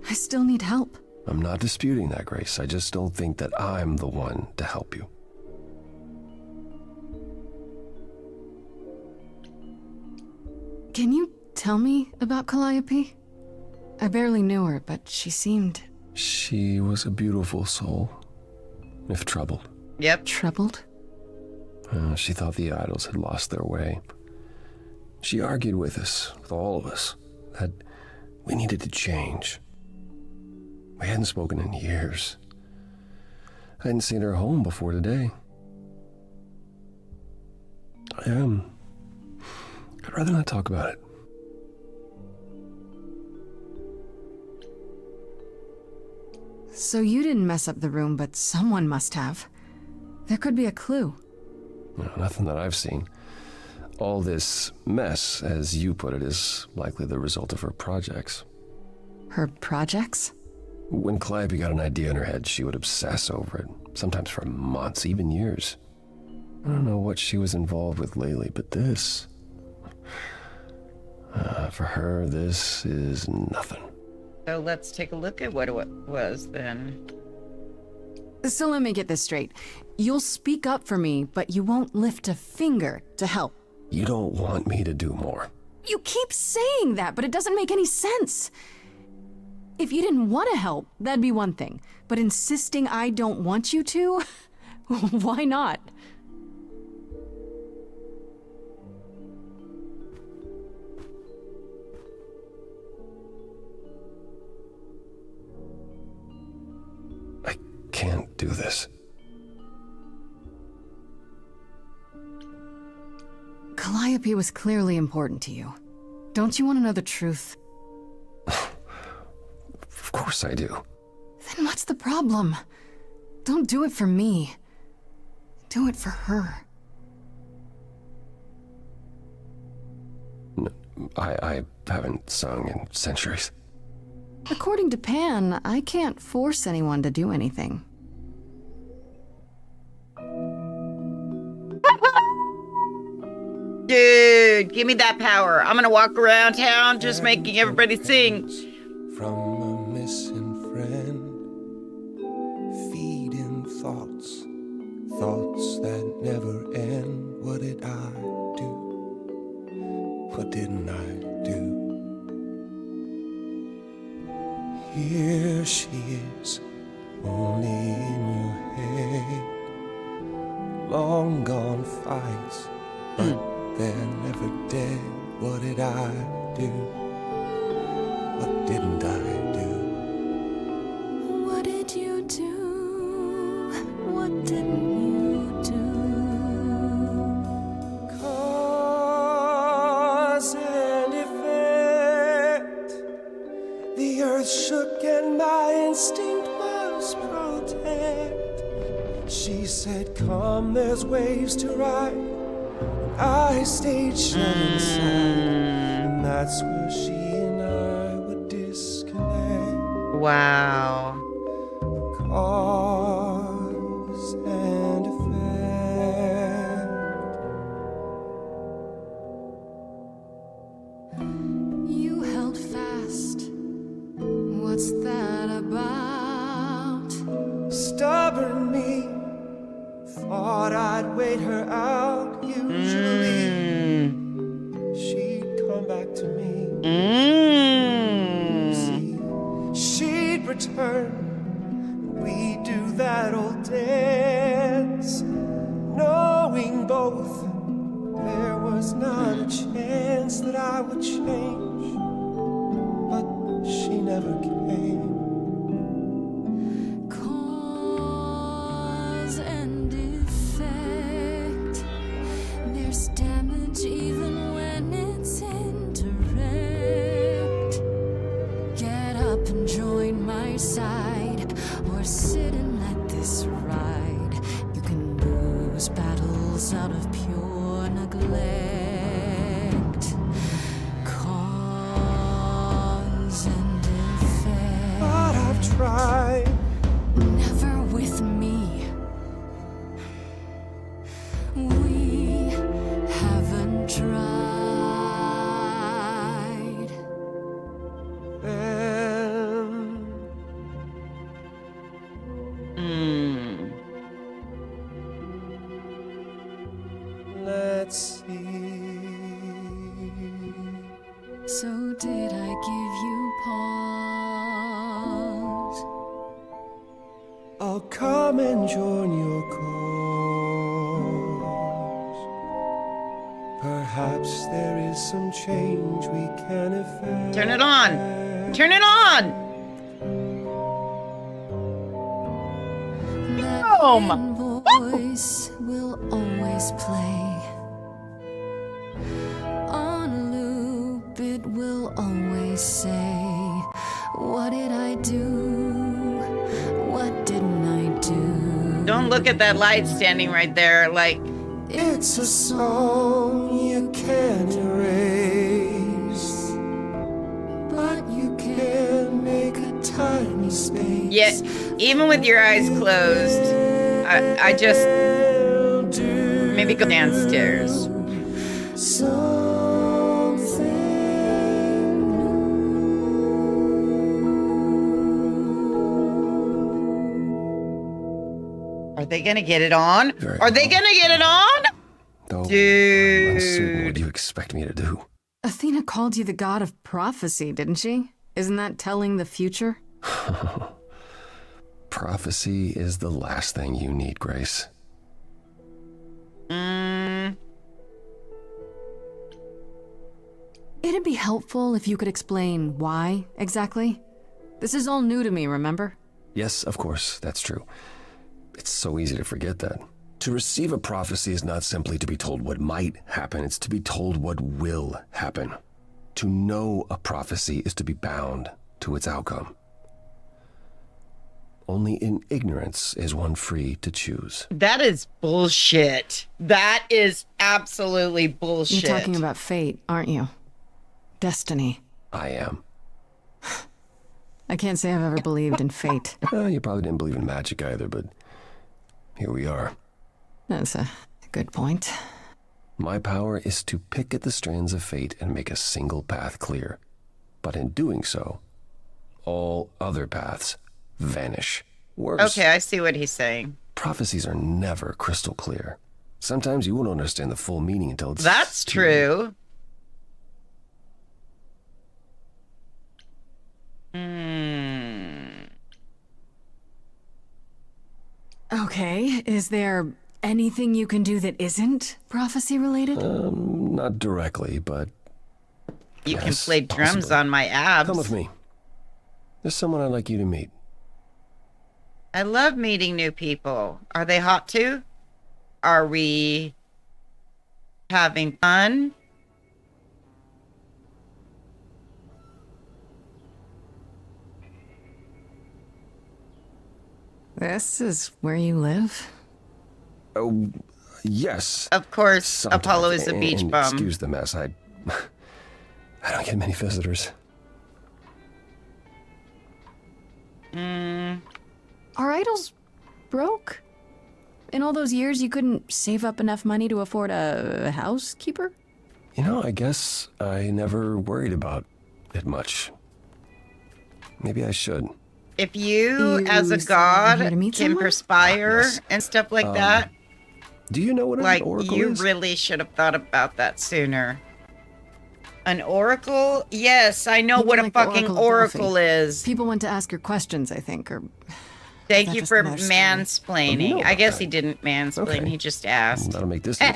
I still need help. I'm not disputing that, Grace. I just don't think that I'm the one to help you. Can you tell me about Calliope? I barely knew her, but she seemed... She was a beautiful soul, if troubled. Yep. Troubled? She thought the idols had lost their way. She argued with us, with all of us, that we needed to change. We hadn't spoken in years. I hadn't seen her home before today. I'd rather not talk about it. So you didn't mess up the room, but someone must have. There could be a clue. No, nothing that I've seen. All this mess, as you put it, is likely the result of her projects. Her projects? When Calliope got an idea in her head, she would obsess over it, sometimes for months, even years. I don't know what she was involved with lately, but this... for her, this is nothing. So let's take a look at what it was then. So let me get this straight. You'll speak up for me, but you won't lift a finger to help. You don't want me to do more. You keep saying that, but it doesn't make any sense. If you didn't want to help, that'd be one thing. But insisting I don't want you to? Why not? I can't do this. Calliope was clearly important to you. Don't you want to know the truth? Of course I do. Then what's the problem? Don't do it for me. Do it for her. I haven't sung in centuries. According to Pan, I can't force anyone to do anything. Dude, give me that power. I'm gonna walk around town just making everybody sing. From a missing friend, feeding thoughts, thoughts that never end. What did I do? What didn't I do? Here she is, only in your head. Long gone fights, but they're never dead. What did I do? What didn't I do? What did you do? What didn't you do? Cause and effect. The earth shook and my instinct was protect. She said, come, there's waves to ride. I stayed shut inside, and that's where she and I would disconnect. Wow. Cause and effect. You held fast. What's that about? Stubborn me thought I'd wait her out. Usually she'd come back to me. See, she'd return. We'd do that old dance, knowing both there was not a chance that I would change. But she never came. Cause and effect. There's damage even when it's indirect. Get up and join my side, or sit and let this ride. You can lose battles out of pure neglect. Cause and effect. But I've tried. Never with me. We haven't tried. Let's see. So did I give you pause? I'll come and join your cause. Perhaps there is some change we can effect. Turn it on. Turn it on. That voice will always play. On loop, it will always say, what did I do? What didn't I do? Don't look at that light standing right there. Like, it's a song you can't erase, but you can make a tiny space. yeah, even with your eyes closed, I just maybe go downstairs. Are they gonna get it on? Are they gonna get it on? Dude. Unsuit, what do you expect me to do? Athena called you the god of prophecy, didn't she? Isn't that telling the future? Prophecy is the last thing you need, Grace. It'd be helpful if you could explain why, exactly. This is all new to me, remember? Yes, of course, that's true. It's so easy to forget that. To receive a prophecy is not simply to be told what might happen, it's to be told what will happen. To know a prophecy is to be bound to its outcome. Only in ignorance is one free to choose. That is bullshit. That is absolutely bullshit. You're talking about fate, aren't you? Destiny. I am. I can't say I've ever believed in fate. You probably didn't believe in magic either, but here we are. That's a good point. My power is to pick at the strands of fate and make a single path clear. But in doing so, all other paths vanish. Worse, Okay, I see what he's saying. prophecies are never crystal clear. Sometimes you won't understand the full meaning until it's... That's too late. true. Okay, is there anything you can do that isn't prophecy related? Not directly, but... You can yes, play drums possibly. on my abs. Come with me. There's someone I'd like you to meet. I love meeting new people. Are they hot too? Are we having fun? This is where you live? Oh, yes. Of course, Sometimes. Apollo is a beach And bum. Excuse the mess. I don't get many visitors. Are idols broke? In all those years, you couldn't save up enough money to afford a housekeeper? You know, I guess I never worried about it much. Maybe I should. If you, You as a here god, to can meet someone? perspire Yes. and stuff like that, Do you know what like, an oracle you is? really should have thought about that sooner. An oracle? Yes, I know You what mean a like the fucking Oracle of oracle Delphi? is. People went to ask her questions, I think, or... Thank Is that you just for another story? mansplaining. Oh, you know I guess about he that. didn't mansplain, Okay. he just asked. That'll make this easy.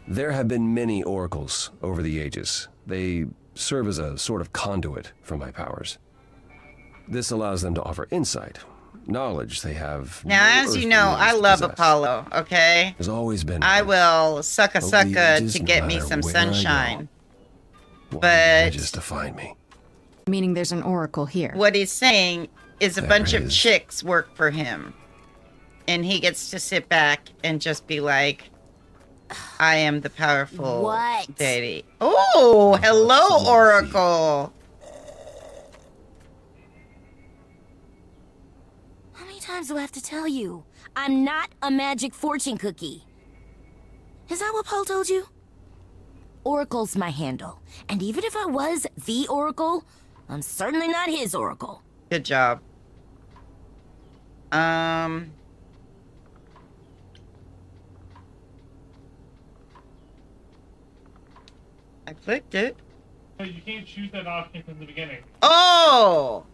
There have been many oracles over the ages. They serve as a sort of conduit for my powers. This allows them to offer insight, knowledge they have. Now, no as you earthly know, means I to love possess. Apollo, okay? There's always been. I one. will sucka Over the sucka ages, to no get me matter some where I go. sunshine. One but- manages to find me. Meaning there's an oracle here. What he's saying is a There bunch of is. chicks work for him. And he gets to sit back and just be like, I am the powerful What? deity. Oh, hello, someone to Oracle. How many times do I have to tell you? I'm not a magic fortune cookie. Is that what Paul told you? Oracle's my handle. And even if I was the Oracle, I'm certainly not his Oracle. Good job. I clicked it. No, you can't choose that option from the beginning. Oh!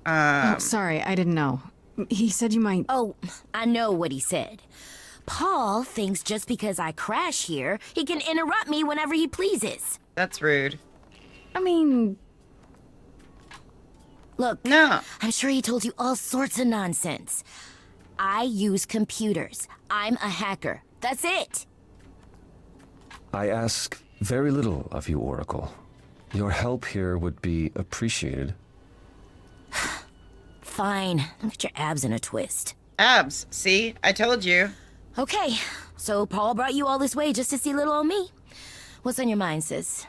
Oh, sorry, I didn't know. He said you might... Oh, I know what he said. Paul thinks just because I crash here, he can interrupt me whenever he pleases. That's rude. I mean... Look, No. I'm sure he told you all sorts of nonsense. I use computers. I'm a hacker. That's it. I ask very little of you, Oracle. Your help here would be appreciated. Fine. Don't get your abs in a twist. Abs. See? I told you. Okay, so Paul brought you all this way just to see little old me. What's on your mind, sis?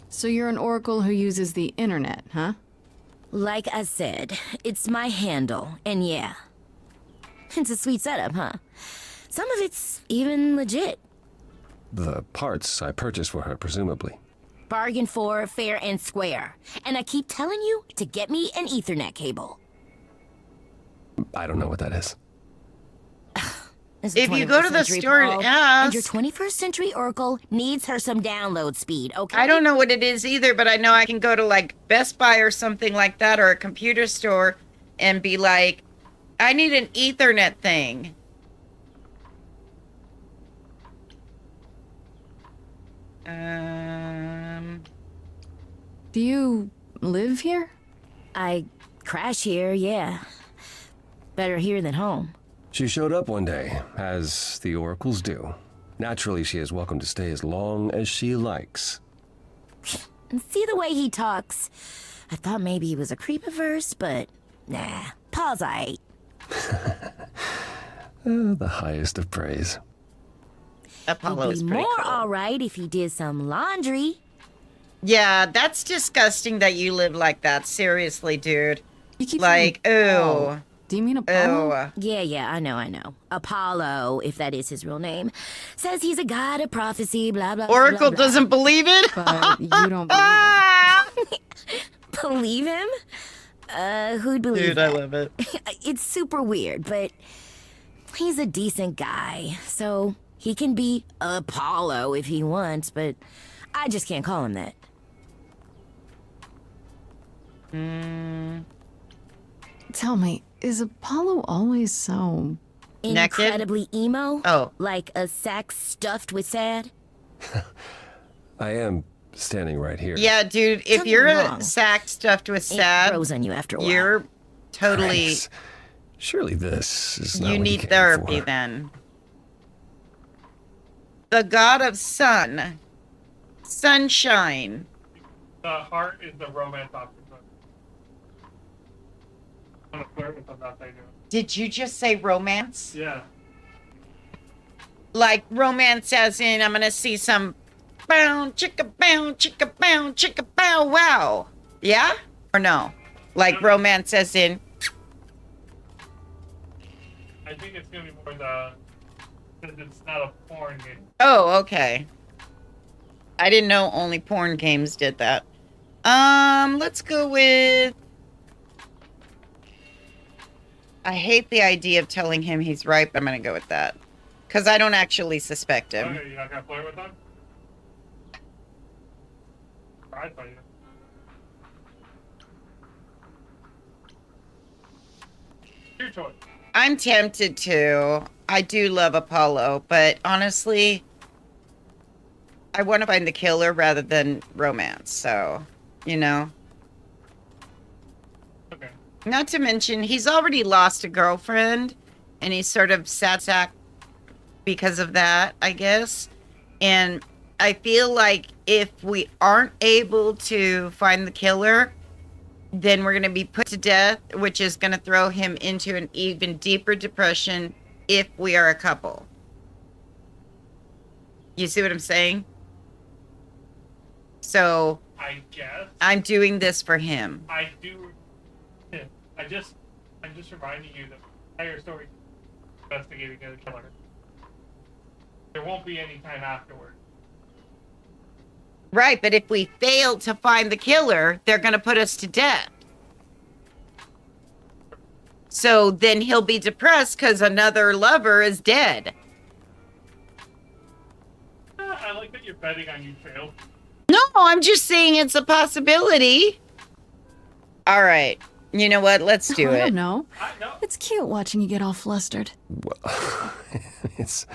So you're an oracle who uses the internet, huh? Like I said, it's my handle, and yeah. It's a sweet setup, huh? Some of it's even legit. The parts I purchased for her, presumably. Bargain for, fair and square. And I keep telling you to get me an Ethernet cable. I don't know what that is. It's the If you go to 21st the century, store and Paul, ask- and your 21st century Oracle needs her some download speed, okay? I don't know what it is either, but I know I can go to like Best Buy or something like that or a computer store and be like, I need an Ethernet thing. Do you live here? I crash here, yeah. Better here than home. She showed up one day, as the oracles do. Naturally, she is welcome to stay as long as she likes. And see the way he talks. I thought maybe he was a creep at first, but nah, Paul's aight. The highest of praise. Apollo is He'd be pretty more cool. alright if he did some laundry. Yeah, that's disgusting that you live like that. Seriously, dude. You keep Like, saying ew. Paul. Do you mean Apollo? Ew. Yeah, I know. Apollo, if that is his real name, says he's a god of prophecy, blah, blah, Oracle blah, blah. doesn't believe it? But you don't believe him. Believe him? Who'd believe Dude, that? I love it. It's super weird, but he's a decent guy, so he can be Apollo if he wants, but I just can't call him that. Tell me, is Apollo always so... Naked? Incredibly emo? Oh. Like a sack stuffed with sad? I am standing right here. Yeah, dude, if Something you're wrong. a sack stuffed with It sad, grows on you after a while. you're totally... Grace, surely this is not You what need came therapy for. then. The god of sun. Sunshine. The heart is the romance option. I'm gonna flirt with them, that's what I do. Did you just say romance? Yeah. Like romance as in I'm gonna see some bow, chicka bow, chicka bow, chicka bow wow. Yeah? Or no? Like romance as in I think it's gonna be more the, because it's not a porn game. oh, okay. I didn't know only porn games did that. Let's go with I hate the idea of telling him he's right, but I'm gonna go with that. Because I don't actually suspect him. Okay, you're not gonna flirt with them? I'd fight you. Your choice. I'm tempted to. I do love Apollo, but honestly, I want to find the killer rather than romance. So, you know. Okay. Not to mention, he's already lost a girlfriend, and he's sort of sad sack because of that, I guess. And I feel like if we aren't able to find the killer, then we're going to be put to death, which is going to throw him into an even deeper depression if we are a couple. You see what I'm saying? So I guess. I'm doing this for him. I do. I'm just reminding you that the entire story is investigating the killer. There won't be any time afterward. Right, but if we fail to find the killer, they're going to put us to death. So then he'll be depressed because another lover is dead. I like that you're betting on you fail. No, I'm just saying it's a possibility. All right. You know what? Let's do I it. don't know. I know. It's cute watching you get all flustered. Well, it's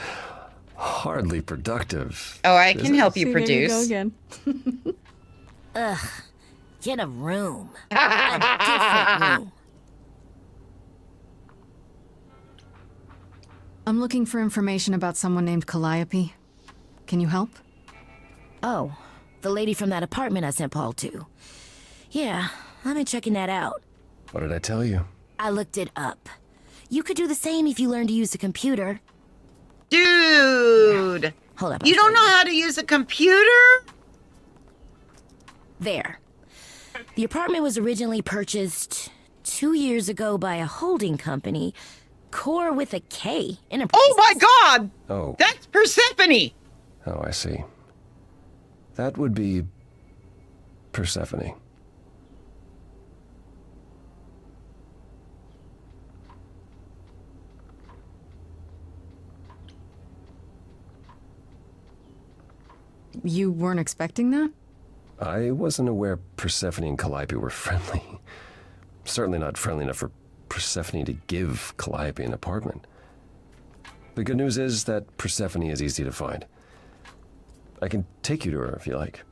hardly productive. Oh, I is can it? help you See, there you produce. go again. Ugh. Get a room. A different room. I'm looking for information about someone named Calliope. Can you help? Oh, the lady from that apartment I sent Paul to. Yeah, I've been checking that out. What did I tell you? I looked it up. You could do the same if you learned to use a computer. Dude, Hold up. you I'll don't show know how to use a computer? There. The apartment was originally purchased 2 years ago by a holding company, Core with a K Enterprises. Oh my God! Oh, That's Persephone! oh, I see. That would be Persephone. You weren't expecting that? I wasn't aware Persephone and Calliope were friendly. Certainly not friendly enough for Persephone to give Calliope an apartment. The good news is that Persephone is easy to find. I can take you to her if you like.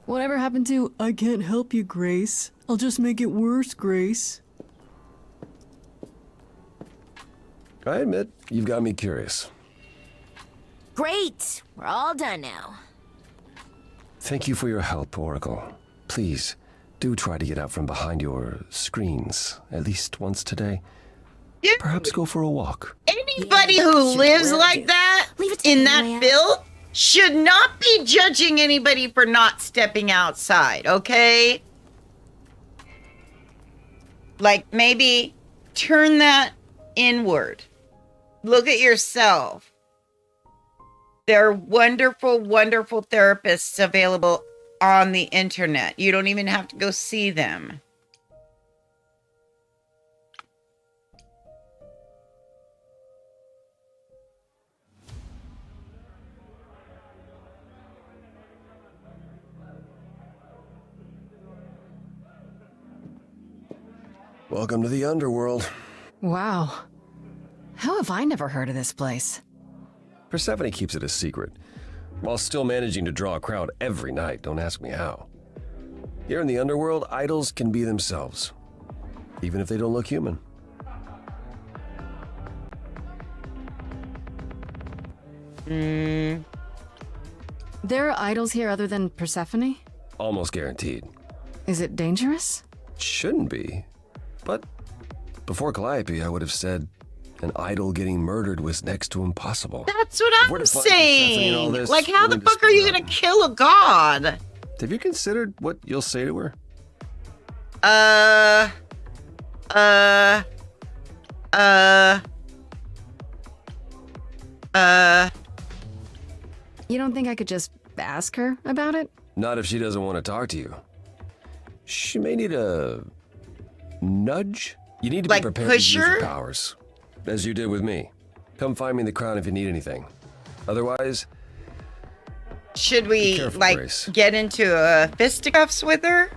Whatever happened to, I can't help you, Grace. I'll just make it worse, Grace. I admit, you've got me curious. Great! We're all done now. Thank you for your help, Oracle. Please, do try to get out from behind your screens at least once today. Yeah. Perhaps go for a walk. Anybody who lives like that in that filth should not be judging anybody for not stepping outside, okay? Like, maybe turn that inward. Look at yourself. There are wonderful, wonderful therapists available on the internet. You don't even have to go see them. Welcome to the underworld. Wow. How have I never heard of this place? Persephone keeps it a secret, while still managing to draw a crowd every night. Don't ask me how. Here in the underworld, idols can be themselves, even if they don't look human. There are idols here other than Persephone? Almost guaranteed. Is it dangerous? Shouldn't be. But before Calliope, I would have said an idol getting murdered was next to impossible. That's what Where I'm to find Persephone and all saying. this, Like, how the willing to fuck are split you up. gonna kill a god? Have you considered what you'll say to her? You don't think I could just ask her about it? Not if she doesn't want to talk to you. She may need a nudge. You need to Like be prepared to push use your her? powers, as you did with me. Come find me in the crown if you need anything. Otherwise, Should we, careful, like, Grace. get into a fisticuffs with her?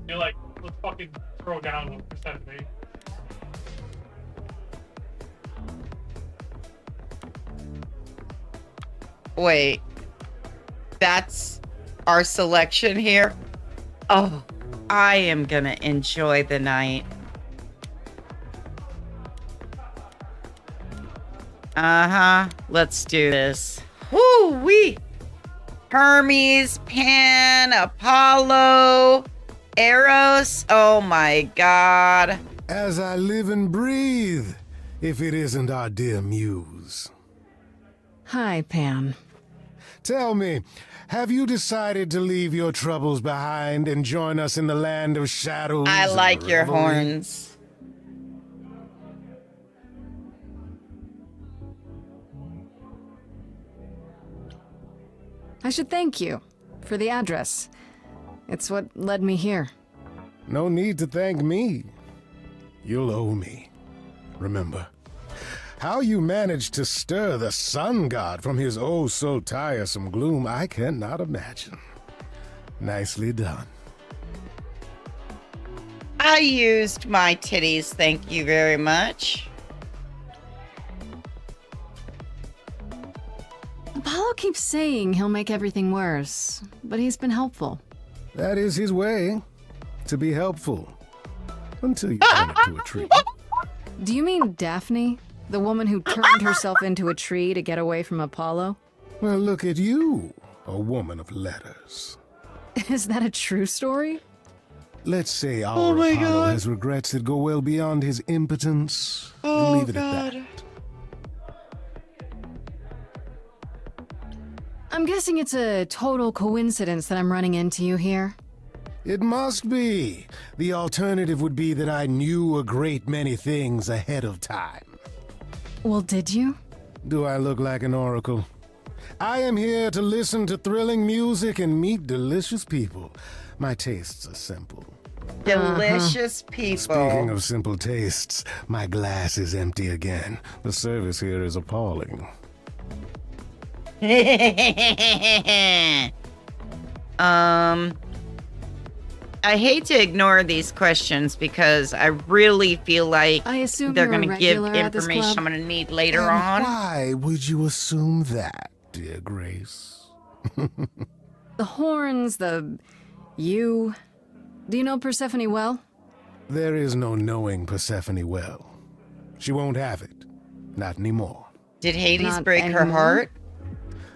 You're like, let's fucking throw down with Persephone. Wait. That's our selection here? Oh, I am gonna enjoy the night. Uh-huh. Let's do this. Woo-wee! Hermes, Pan, Apollo, Eros. Oh my god. As I live and breathe, if it isn't our dear muse. Hi, Pan. Tell me, have you decided to leave your troubles behind and join us in the land of shadows? I and like your revelry? horns. I should thank you for the address. It's what led me here. No need to thank me. You'll owe me. Remember, how you managed to stir the sun god from his oh so tiresome gloom, I cannot imagine. Nicely done. I used my titties, thank you very much. Apollo keeps saying he'll make everything worse, but he's been helpful. That is his way, to be helpful. Until you turn it to a tree. Do you mean Daphne? The woman who turned herself into a tree to get away from Apollo? Well, look at you, a woman of letters. Is that a true story? Let's say our Apollo has regrets that go well beyond his impotence, and leave it at that. I'm guessing it's a total coincidence that I'm running into you here. It must be. The alternative would be that I knew a great many things ahead of time. Well, did you? Do I look like an oracle? I am here to listen to thrilling music and meet delicious people. My tastes are simple. Delicious people. Speaking of simple tastes, my glass is empty again. The service here is appalling. I hate to ignore these questions because I really feel like I assume they're you're a going to give regular at this information club? I'm going to need later And on. why would you assume that, dear Grace? The horns, you. Do you know Persephone well? There is no knowing Persephone well. She won't have it. Not anymore. Did Hades Not break her anymore? heart?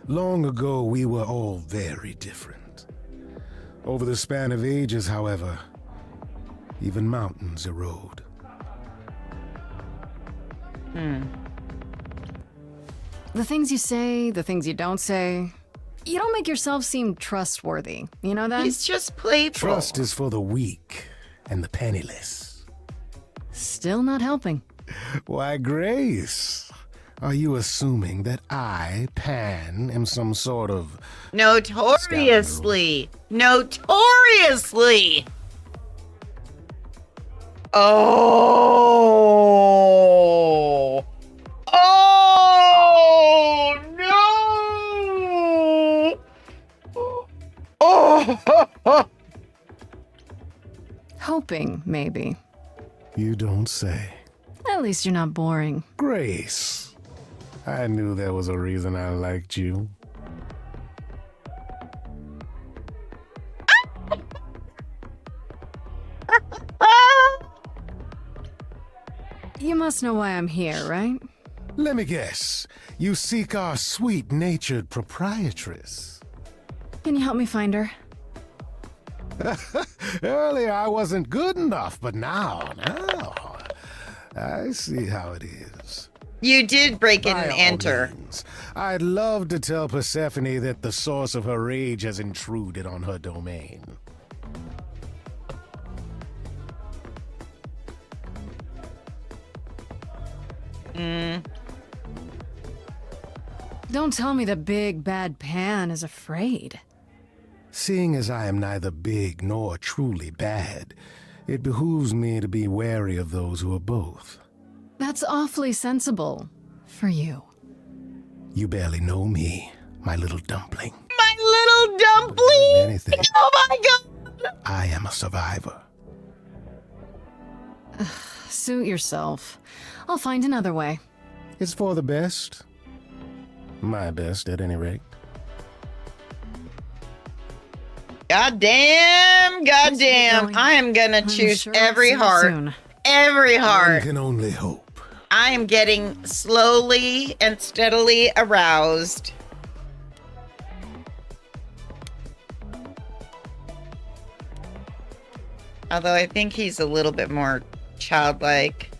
Long ago, we were all very different. Over the span of ages, however, even mountains erode. The things you say, the things you don't say. You don't make yourself seem trustworthy. You know that? He's just playful. Trust is for the weak and the penniless. Still not helping. Why, Grace, are you assuming that I, Pan, am some sort of... Notoriously. Notoriously. Oh. Oh, no. Oh. Hoping, maybe. You don't say. At least you're not boring. Grace, I knew there was a reason I liked you. You must know why I'm here, right? Let me guess. You seek our sweet-natured proprietress. Can you help me find her? Earlier I wasn't good enough, but now, I see how it is. You did break in By and all enter. means, I'd love to tell Persephone that the source of her rage has intruded on her domain. Don't tell me the big bad Pan is afraid. Seeing as I am neither big nor truly bad, it behooves me to be wary of those who are both. That's awfully sensible. For you. You barely know me, my little dumpling. My little dumpling! Anything. Oh my god! I am a survivor. Suit yourself. I'll find another way. It's for the best. My best, at any rate. Goddamn! I am gonna choose sure every I'll see you heart. soon. Every One heart. can only hope. I am getting slowly and steadily aroused. Although I think he's a little bit more childlike.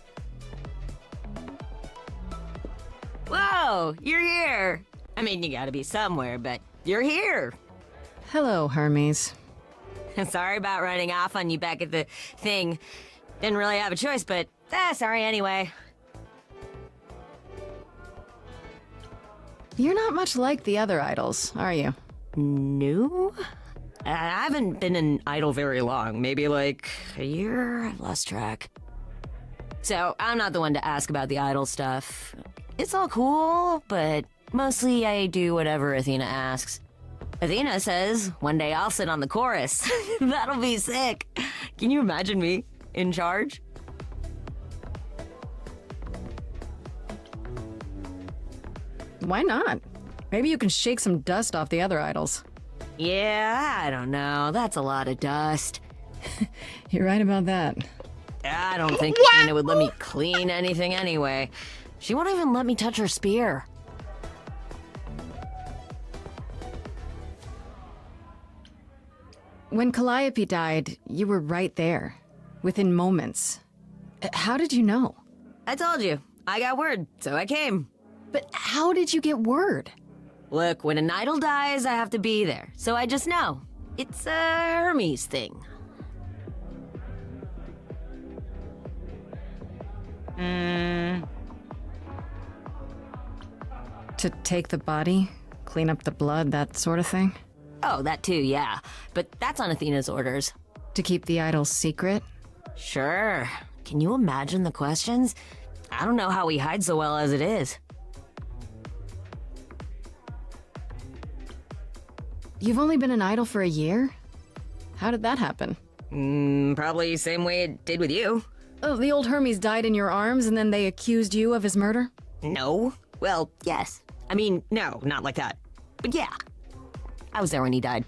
Whoa, you're here. I mean, you gotta be somewhere, but you're here. Hello, Hermes. Sorry about running off on you back at the thing. Didn't really have a choice, but sorry anyway. You're not much like the other idols, are you? No? I haven't been an idol very long. Maybe like a year? I've lost track. So, I'm not the one to ask about the idol stuff. It's all cool, but mostly I do whatever Athena asks. Athena says, one day I'll sit on the chorus. That'll be sick. Can you imagine me in charge? Why not? Maybe you can shake some dust off the other idols. Yeah, I don't know. That's a lot of dust. You're right about that. I don't think Athena would let me clean anything anyway. She won't even let me touch her spear. When Calliope died, you were right there, within moments. How did you know? I told you. I got word, so I came. But how did you get word? Look, when an idol dies, I have to be there. So I just know. It's a Hermes thing. To take the body, clean up the blood, that sort of thing? Oh, that too, yeah. But that's on Athena's orders. To keep the idols secret? Sure. Can you imagine the questions? I don't know how we hide so well as it is. You've only been an idol for a year? How did that happen? Probably same way it did with you. Oh, the old Hermes died in your arms and then they accused you of his murder? No. Well, yes. I mean, no, not like that. But yeah. I was there when he died.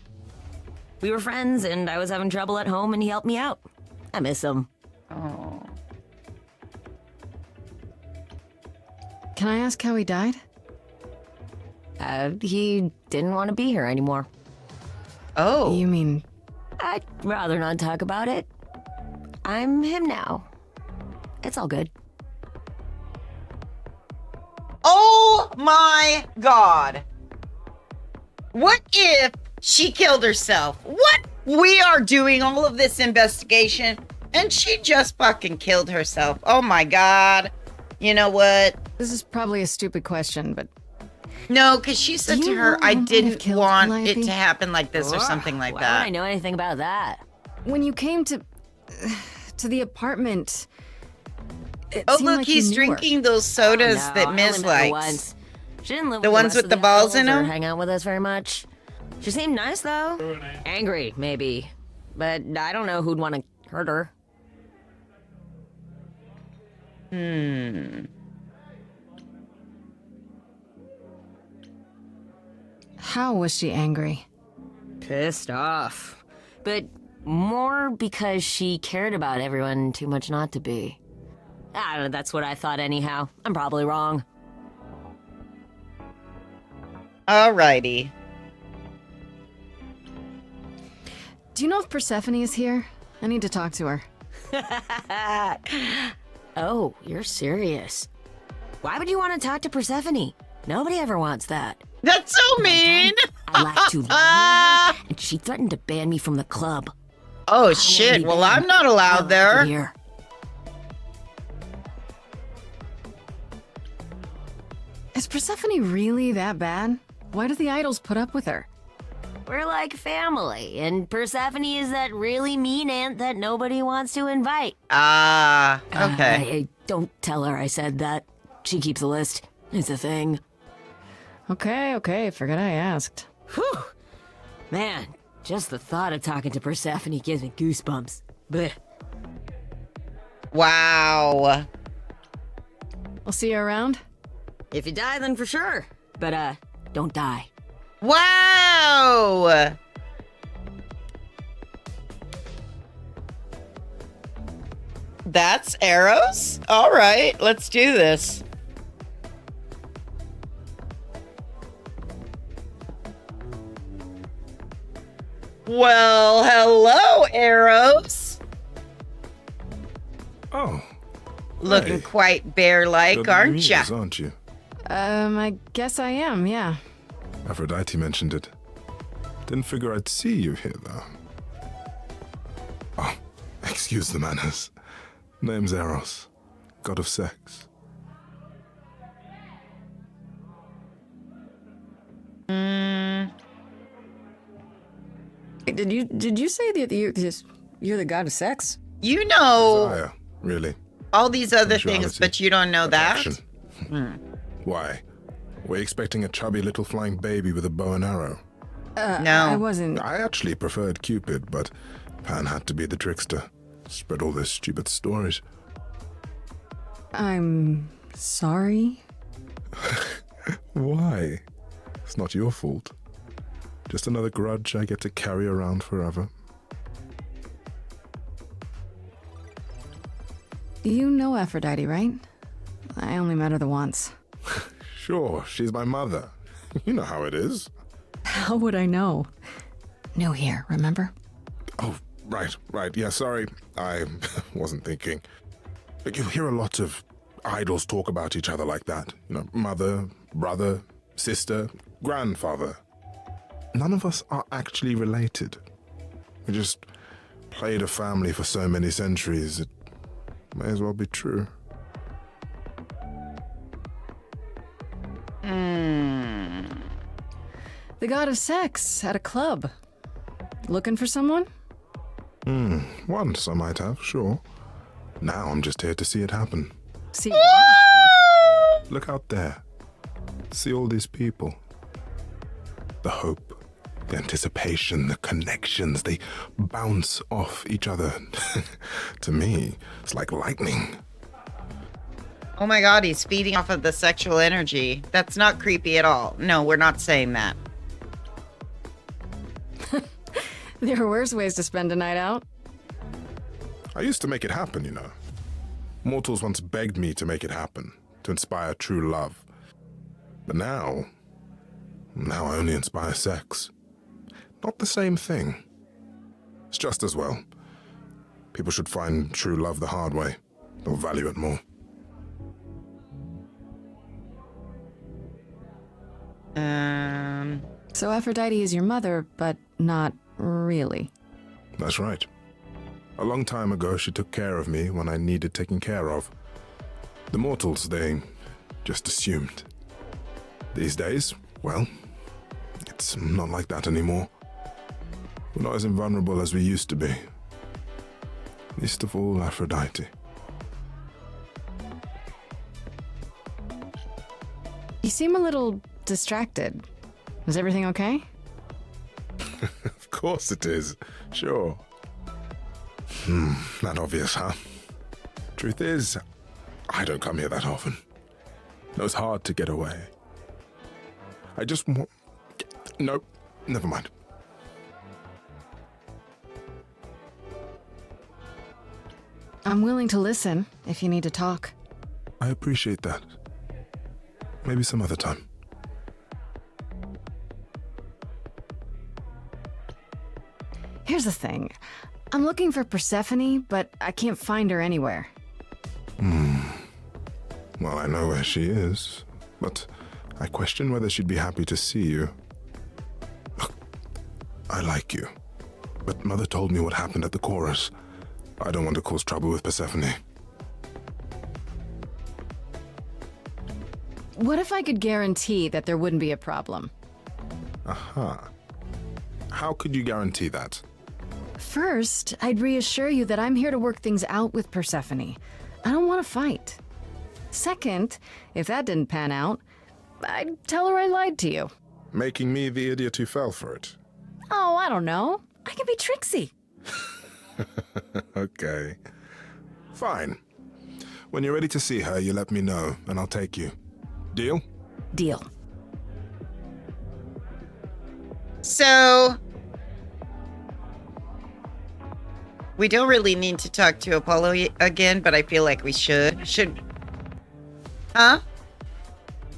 We were friends, and I was having trouble at home, and he helped me out. I miss him. Oh. Can I ask how he died? He didn't want to be here anymore. Oh. You mean... I'd rather not talk about it. I'm him now. It's all good. Oh my God. What if she killed herself? What? We are doing all of this investigation and she just fucking killed herself. Oh my God. You know what? This is probably a stupid question, but... No, because she said to her, I didn't want it to happen like this or Ugh, something like why that. would I know anything about that? When you came to the apartment... Oh, look, he's drinking those sodas that Miz likes. She didn't live The with ones rest with of the balls in adults or them? hang out with us very much. She seemed nice, though. Angry, maybe. But I don't know who'd want to hurt her. How was she angry? Pissed off. But more because she cared about everyone too much not to be. I don't know, that's what I thought anyhow. I'm probably wrong. Alrighty. Do you know if Persephone is here? I need to talk to her. Oh, you're serious. Why would you want to talk to Persephone? Nobody ever wants that. That's so mean! I laughed too long, and she threatened to ban me from the club. Oh shit, well I'm not allowed there. Here. Is Persephone really that bad? Why do the idols put up with her? We're like family, and Persephone is that really mean aunt that nobody wants to invite. Ah, okay. Hey, don't tell her I said that. She keeps a list. It's a thing. Okay, forget I asked. Whew. Man, just the thought of talking to Persephone gives me goosebumps. Blech. Wow. I'll see you around? If you die, then for sure. But, don't die. Wow! That's arrows? Alright, let's do this. Well, hello, arrows. Oh. Looking quite bear-like, aren't ya? Aren't you? I guess I am, yeah. Aphrodite mentioned it. Didn't figure I'd see you here, though. Oh, excuse the manners. Name's Eros, god of sex. Did you say that you're the god of sex? You know Desire, really. all these other things, Sensuality, but you don't know that? attraction. Why? Were you expecting a chubby little flying baby with a bow and arrow? No. I wasn't. I actually preferred Cupid, but Pan had to be the trickster. Spread all those stupid stories. I'm sorry. Why? It's not your fault. Just another grudge I get to carry around forever. You know Aphrodite, right? I only met her the once. Sure, she's my mother. You know how it is. How would I know? New here, remember? Oh, right. Yeah, sorry. I wasn't thinking. You hear a lot of idols talk about each other like that. You know, mother, brother, sister, grandfather. None of us are actually related. We just played a family for so many centuries, it may as well be true. The god of sex at a club. Looking for someone? Once I might have, sure. Now I'm just here to see it happen. See. Look out there. See all these people. The hope, The anticipation, the connections, they bounce off each other. To me, it's like lightning. Oh my god, he's feeding off of the sexual energy. That's not creepy at all. No, we're not saying that. There are worse ways to spend a night out. I used to make it happen, you know. Mortals once begged me to make it happen, to inspire true love. But now I only inspire sex. Not the same thing. It's just as well. People should find true love the hard way. They'll value it more. So Aphrodite is your mother, but not really. That's right. A long time ago, she took care of me when I needed taking care of. The mortals, they just assumed. These days, well, it's not like that anymore. We're not as invulnerable as we used to be. Least of all, Aphrodite. You seem a little distracted. Is everything okay? Of course it is. Sure. Not obvious, huh? Truth is, I don't come here that often. No, it's hard to get away. I just want... No, never mind. I'm willing to listen if you need to talk. I appreciate that. Maybe some other time. Here's the thing. I'm looking for Persephone, but I can't find her anywhere. Well, I know where she is, but I question whether she'd be happy to see you. Look, I like you, but Mother told me what happened at the chorus. I don't want to cause trouble with Persephone. What if I could guarantee that there wouldn't be a problem? Aha. How could you guarantee that? First, I'd reassure you that I'm here to work things out with Persephone. I don't want to fight. Second, if that didn't pan out, I'd tell her I lied to you. Making me the idiot who fell for it. Oh, I don't know. I can be tricksy. Okay. Fine. When you're ready to see her, you let me know, and I'll take you. Deal? Deal. So... we don't really need to talk to Apollo again, but I feel like we should. Huh?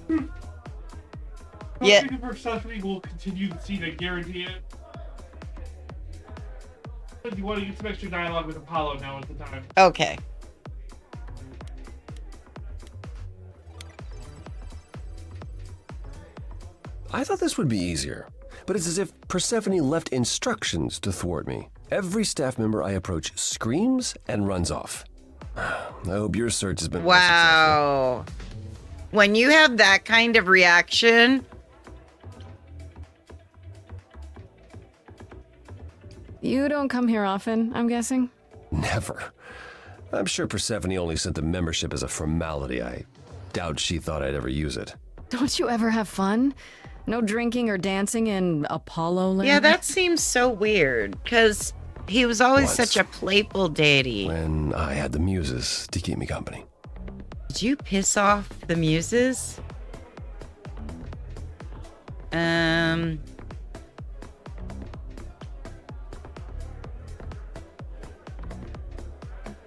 I think Persephone will continue the scene, I guarantee it. If you want to get some extra dialogue with Apollo, now is the time. Okay. I thought this would be easier, but it's as if Persephone left instructions to thwart me. Every staff member I approach screams and runs off. I hope your search has been Wow. When you have that kind of reaction... You don't come here often, I'm guessing? Never. I'm sure Persephone only sent the membership as a formality. I doubt she thought I'd ever use it. Don't you ever have fun? No drinking or dancing in Apollo land? Yeah, that seems so weird, because he was always such a playful deity. When I had the muses to keep me company. Did you piss off the muses?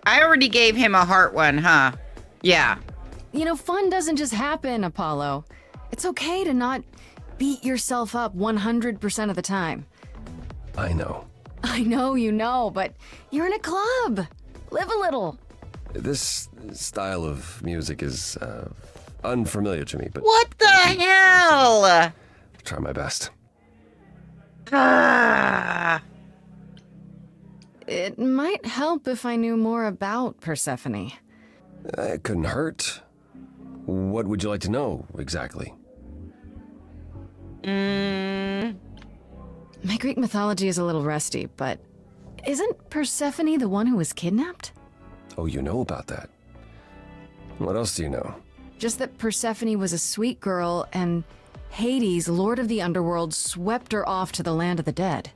I already gave him a heart one, huh? Yeah. You know, fun doesn't just happen, Apollo. It's okay to not beat yourself up 100% of the time. I know. I know you know, but you're in a club. Live a little. This style of music is unfamiliar to me, but... What the hell? I'll try my best. It might help if I knew more about Persephone. It couldn't hurt. What would you like to know, exactly? My Greek mythology is a little rusty, but isn't Persephone the one who was kidnapped? Oh, you know about that. What else do you know? Just that Persephone was a sweet girl and Hades, Lord of the Underworld, swept her off to the land of the dead.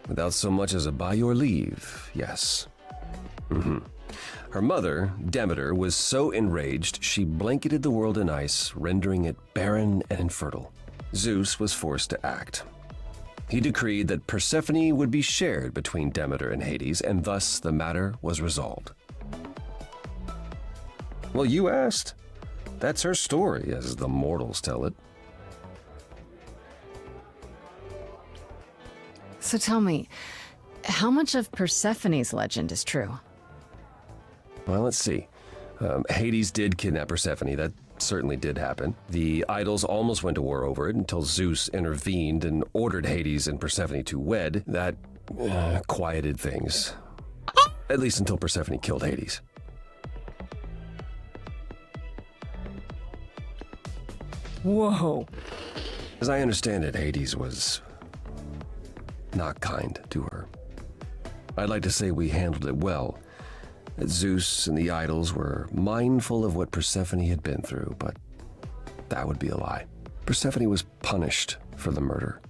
Without so much as a by your leave, yes. Her mother, Demeter, was so enraged she blanketed the world in ice, rendering it barren and infertile. Zeus was forced to act. He decreed that Persephone would be shared between Demeter and Hades, and thus the matter was resolved. Well, you asked. That's her story, as the mortals tell it. So tell me, how much of Persephone's legend is true? Well, let's see. Hades did kidnap Persephone. That certainly did happen. The idols almost went to war over it until Zeus intervened and ordered Hades and Persephone to wed. That quieted things. At least until Persephone killed Hades. Whoa. As I understand it, Hades was not kind to her. I'd like to say we handled it well, that Zeus and the idols were mindful of what Persephone had been through, but that would be a lie. Persephone was punished for the murder,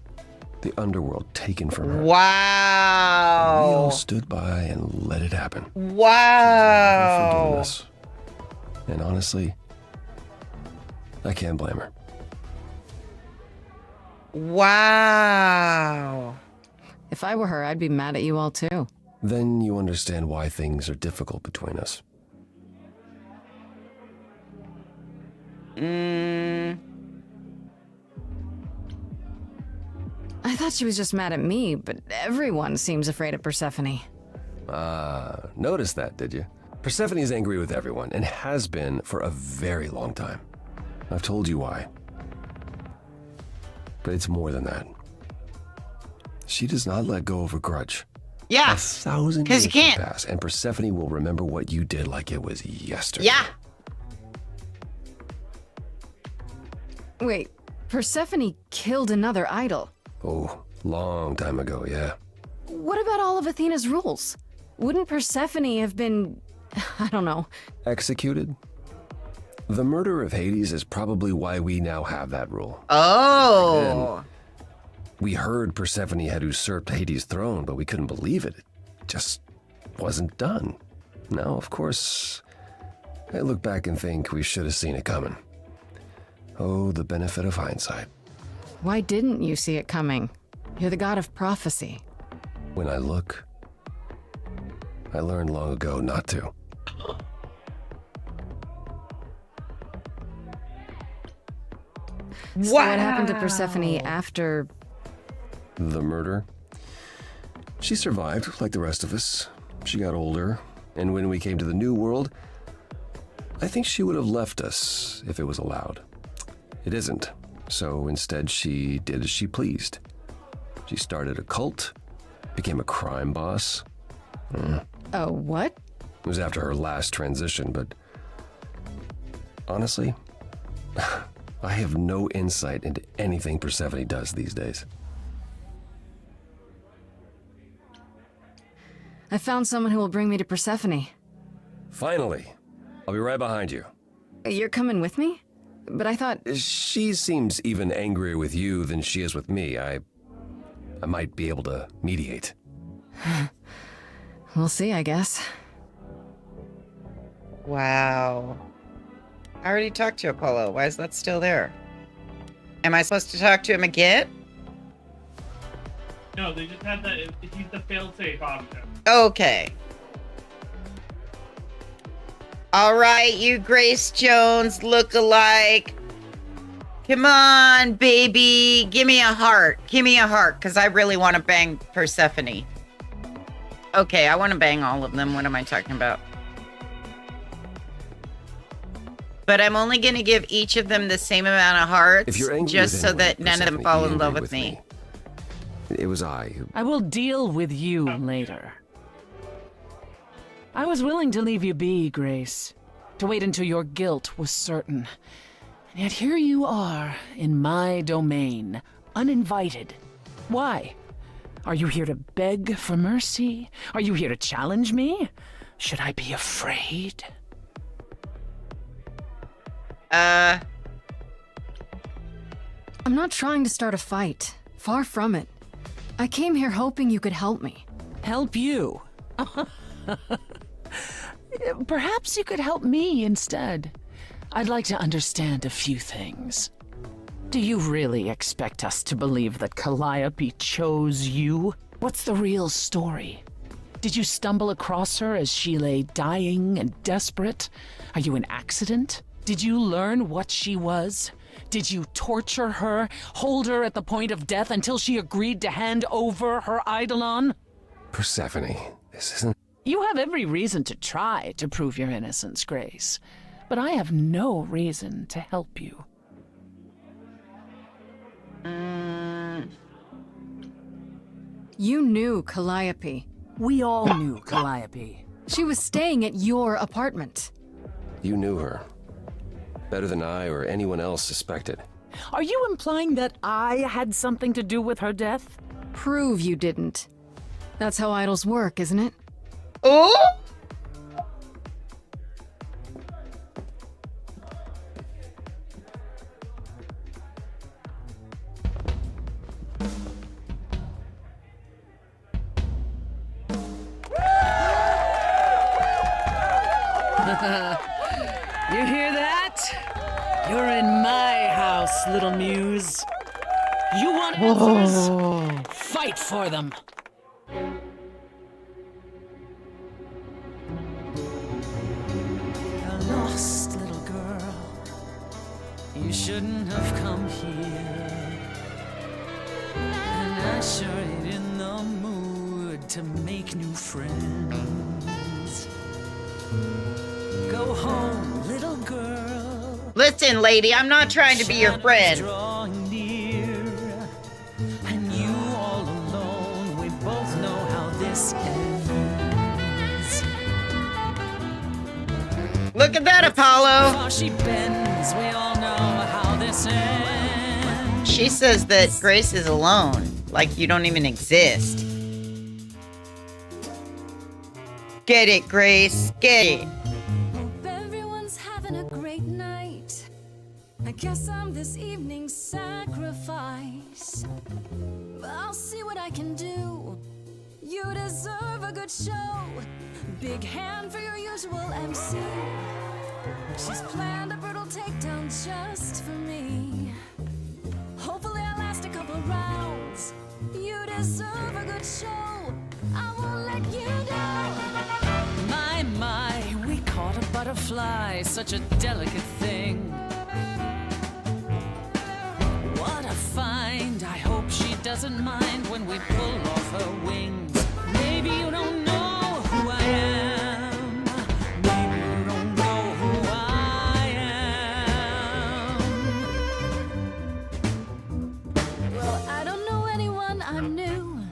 the underworld taken from her. Wow. We all stood by and let it happen. Wow. Us. And honestly, I can't blame her. Wow. If I were her, I'd be mad at you all too. Then you understand why things are difficult between us. I thought she was just mad at me, but everyone seems afraid of Persephone. Noticed that, did you? Persephone's angry with everyone, and has been for a very long time. I've told you why. But it's more than that. She does not let go of a grudge. Yeah. 1,000 'cause years you can't. will pass, and Persephone will remember what you did like it was yesterday. Yeah. Wait, Persephone killed another idol. Oh, long time ago, yeah. What about all of Athena's rules? Wouldn't Persephone have been, I don't know, Executed? The murder of Hades is probably why we now have that rule. Oh. We heard Persephone had usurped Hades' throne, but we couldn't believe it. It just wasn't done. Now, of course, I look back and think we should have seen it coming. Oh, the benefit of hindsight. Why didn't you see it coming? You're the god of prophecy. When I look, I learned long ago not to. So what happened to Persephone after... The murder? She survived, like the rest of us. She got older, and when we came to the New World, I think she would have left us if it was allowed. It isn't, so instead she did as she pleased. She started a cult, became a crime boss. Oh, what? It was after her last transition, but honestly, I have no insight into anything Persephone does these days. I found someone who will bring me to Persephone. Finally, I'll be right behind you. You're coming with me? But I thought... She seems even angrier with you than she is with me. I might be able to mediate. We'll see, I guess. Wow. I already talked to Apollo. Why is that still there? Am I supposed to talk to him again? No, they just had that. He's the fail-safe option. Okay. All right, you Grace Jones look-alike. Come on, baby. Give me a heart. Give me a heart, because I really want to bang Persephone. Okay, I want to bang all of them. What am I talking about? But I'm only going to give each of them the same amount of hearts, If you're angry just with so anyone, that none of them Persephone, fall be in love angry with me. It was I who... I will deal with you later. I was willing to leave you be, Grace, to wait until your guilt was certain. And yet here you are, in my domain, uninvited. Why? Are you here to beg for mercy? Are you here to challenge me? Should I be afraid? I'm not trying to start a fight. Far from it. I came here hoping you could help me. Help you? Perhaps you could help me instead. I'd like to understand a few things. Do you really expect us to believe that Calliope chose you? What's the real story? Did you stumble across her as she lay dying and desperate? Are you an accident? Did you learn what she was? Did you torture her, hold her at the point of death until she agreed to hand over her Eidolon? Persephone, this isn't... You have every reason to try to prove your innocence, Grace. But I have no reason to help you. You knew Calliope. We all knew Calliope. She was staying at your apartment. You knew her. Better than I or anyone else suspected. Are you implying that I had something to do with her death? Prove you didn't. That's how idols work, isn't it? Oh! You hear that? You're in my house, little muse. You want answers? Fight for them. A lost little girl. You shouldn't have come here. And I sure ain't in the mood to make new friends. Go home, little girl. Listen, lady, I'm not trying to be your friend. Drawing near, and you all alone. We both know how this ends. Look at that, Apollo. Before she bends, we all know how this ends. She says that Grace is alone, like you don't even exist. Get it, Grace. Get it. Hope everyone's having a great night. I guess I'm this evening's sacrifice. But I'll see what I can do. You deserve a good show. Big hand for your usual MC. She's planned a brutal takedown just for me. Hopefully I'll last a couple rounds. You deserve a good show. I won't let you down. My, we caught a butterfly, such a delicate thing. What a find, I hope she doesn't mind when we pull off her wings. Maybe you don't know who I am. Maybe you don't know who I am. Well, I don't know anyone, I'm new.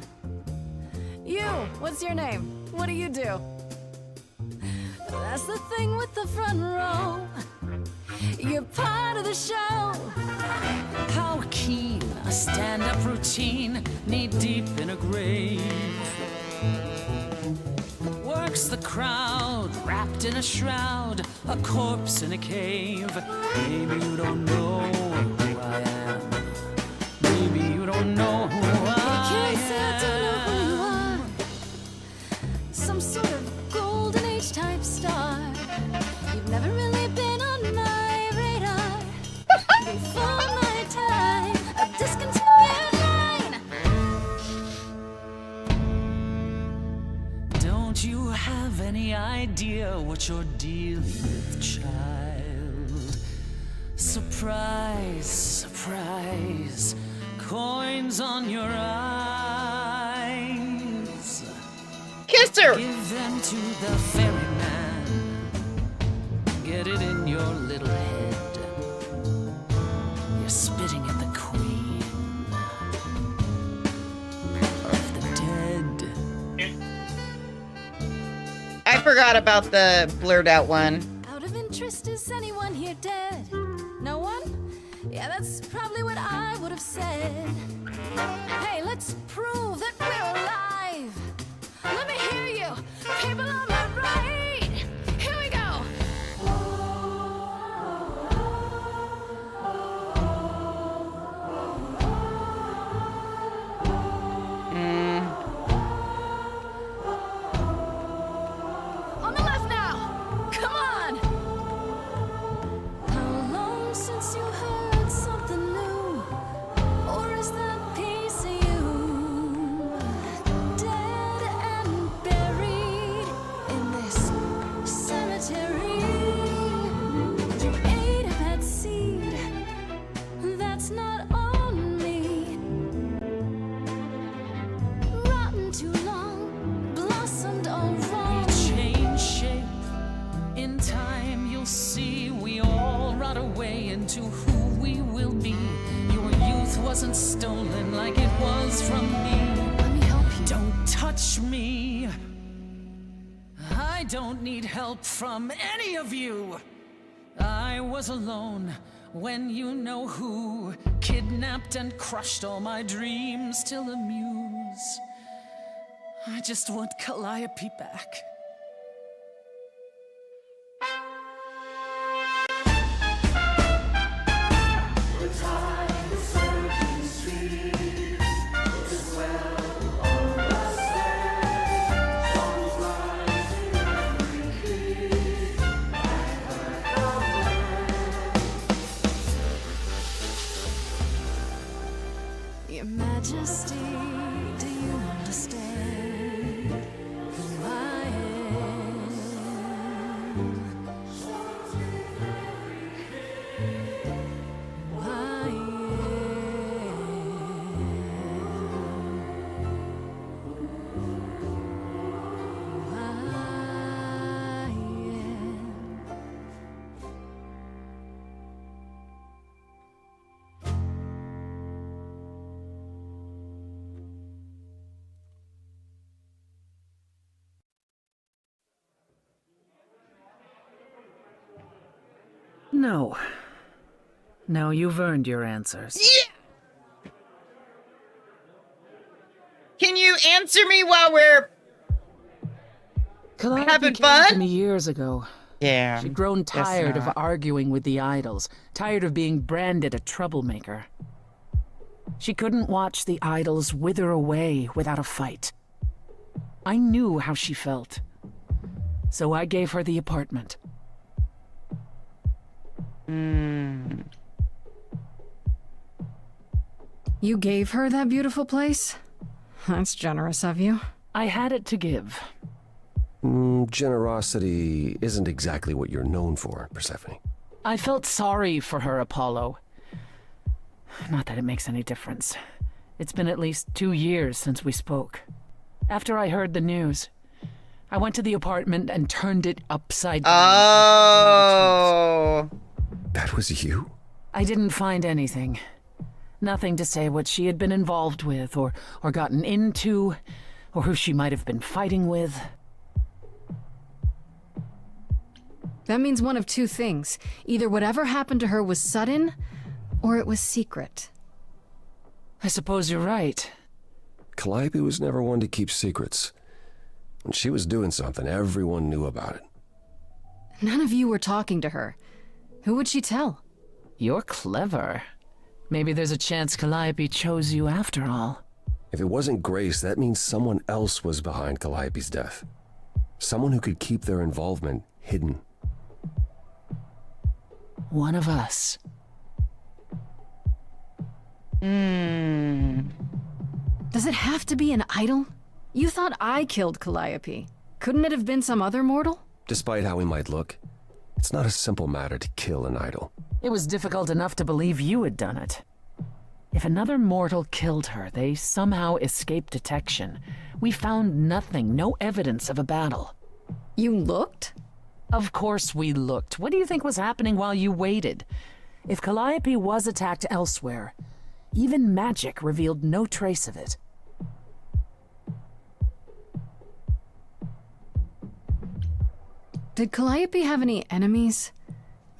You, what's your name? What do you do? That's the thing with the front row. You're part of the show. How keen a stand-up routine, knee-deep in a grave. Works the crowd, wrapped in a shroud, a corpse in a cave. Maybe you don't know who I am. Maybe you don't know who I Can't say I don't know am. who you are. Some sort of golden age type star. You've never really been on my radar. Before my time, a discontinued line. Don't you have any idea what you're dealing with, child? Surprise, surprise, coins on your eyes. Kiss her. Give them to the ferryman. Get it in your little head. You're spitting at the queen of the dead. I forgot about the blurred out one. Out of interest, is anyone here dead? No one? Yeah, that's probably what I would have said. Hey, let's prove that we're alive. Let me hear you, people on my right. Here we go. too long, blossomed all wrong. We change shape. In time, you'll see we all rot away into who we will be. Your youth wasn't stolen like it was from me. Let me help you. Don't touch me. I don't need help from any of you. I was alone when you know who kidnapped and crushed all my dreams till a muse. I just want Calliope back. Your Majesty, do you understand who I am? Who I No. No, you've earned your answers. Yeah. Can you answer me while we're Calliope having came fun? to me years ago. Yeah. She'd grown guess tired of not. arguing with the idols, tired of being branded a troublemaker. She couldn't watch the idols wither away without a fight. I knew how she felt. So I gave her the apartment. You gave her that beautiful place? That's generous of you. I had it to give. Generosity isn't exactly what you're known for, Persephone. I felt sorry for her, Apollo. Not that it makes any difference. It's been at least 2 years since we spoke. After I heard the news, I went to the apartment and turned it upside down. Oh. That was you? I didn't find anything. Nothing to say what she had been involved with, or gotten into, or who she might have been fighting with. That means one of two things. Either whatever happened to her was sudden, or it was secret. I suppose you're right. Calliope was never one to keep secrets. When she was doing something, everyone knew about it. None of you were talking to her. Who would she tell? You're clever. Maybe there's a chance Calliope chose you after all. If it wasn't Grace, that means someone else was behind Calliope's death. Someone who could keep their involvement hidden. One of us. Does it have to be an idol? You thought I killed Calliope. Couldn't it have been some other mortal? Despite how he might look, it's not a simple matter to kill an idol. It was difficult enough to believe you had done it. If another mortal killed her, they somehow escaped detection. We found nothing, no evidence of a battle. You looked? Of course we looked. What do you think was happening while you waited? If Calliope was attacked elsewhere, even magic revealed no trace of it. Did Calliope have any enemies?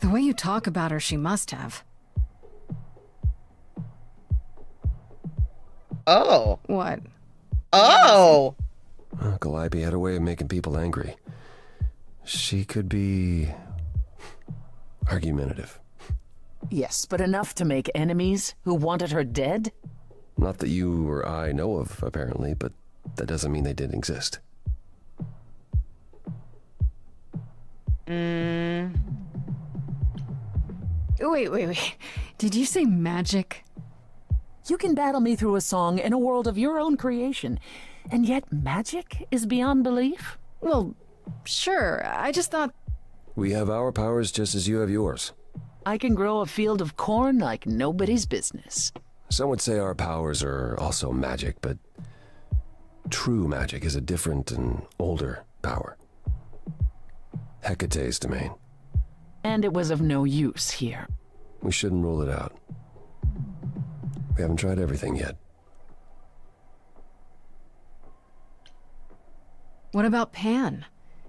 The way you talk about her, she must have. Oh. What? Oh. Calliope had a way of making people angry. She could be argumentative. Yes, but enough to make enemies who wanted her dead? Not that you or I know of, apparently, but that doesn't mean they didn't exist. Wait. Did you say magic? You can battle me through a song in a world of your own creation, and yet magic is beyond belief? Well, sure. I just thought... We have our powers just as you have yours. I can grow a field of corn like nobody's business. Some would say our powers are also magic, but true magic is a different and older power. Hecate's domain. And it was of no use here. We shouldn't rule it out. We haven't tried everything yet. What about Pan?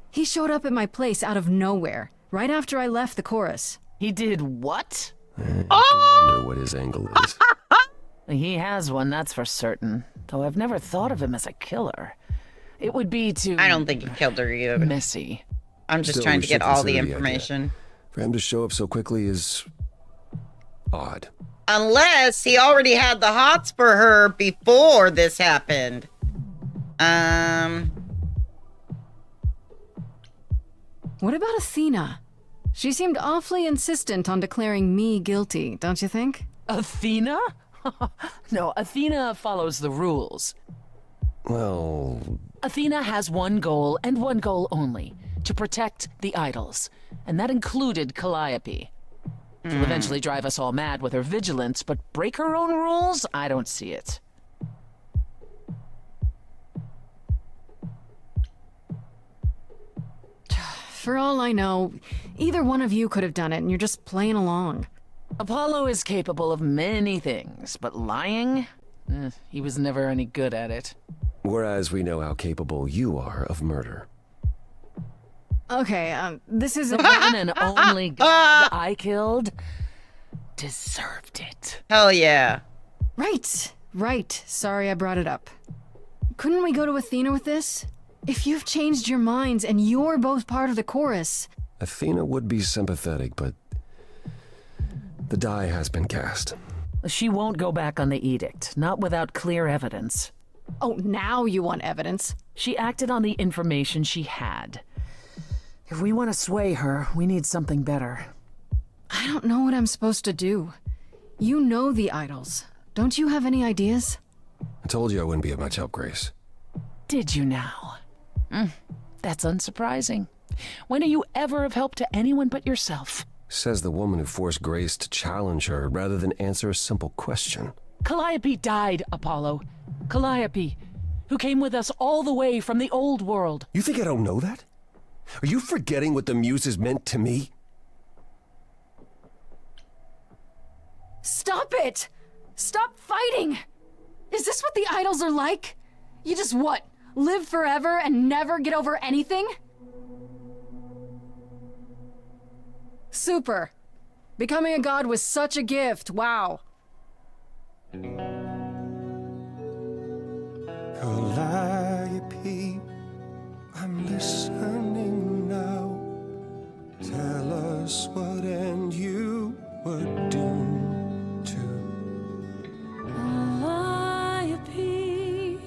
He showed up at my place out of nowhere, right after I left the chorus. He did what? I wonder what his angle is. He has one, that's for certain. Though I've never thought of him as a killer. It would be too... I don't think he killed her either. Messy. I'm just Still, trying we to should get all the consider information. idea. For him to show up so quickly is... odd. Unless he already had the hots for her before this happened. What about Athena? She seemed awfully insistent on declaring me guilty, don't you think? Athena? No, Athena follows the rules. Well... Athena has one goal, and one goal only. To protect the idols. And that included Calliope. She'll eventually drive us all mad with her vigilance, but break her own rules? I don't see it. For all I know, either one of you could have done it and you're just playing along. Apollo is capable of many things, but lying? He was never any good at it. Whereas we know how capable you are of murder. Okay, this is The one and only god I killed deserved it. Hell yeah. Right. Sorry I brought it up. Couldn't we go to Athena with this? If you've changed your minds and you're both part of the chorus... Athena would be sympathetic, but... the die has been cast. She won't go back on the edict, not without clear evidence. Oh, now you want evidence? She acted on the information she had. If we want to sway her, we need something better. I don't know what I'm supposed to do. You know the idols. Don't you have any ideas? I told you I wouldn't be of much help, Grace. Did you now? That's unsurprising. When are you ever of help to anyone but yourself? Says the woman who forced Grace to challenge her rather than answer a simple question. Calliope died, Apollo. Calliope, who came with us all the way from the old world. You think I don't know that? Are you forgetting what the Muses meant to me? Stop it! Stop fighting! Is this what the idols are like? You just what? Live forever and never get over anything? Super. Becoming a god was such a gift, wow. Calliope, I'm listening now. Tell us what end you were doomed to. Calliope,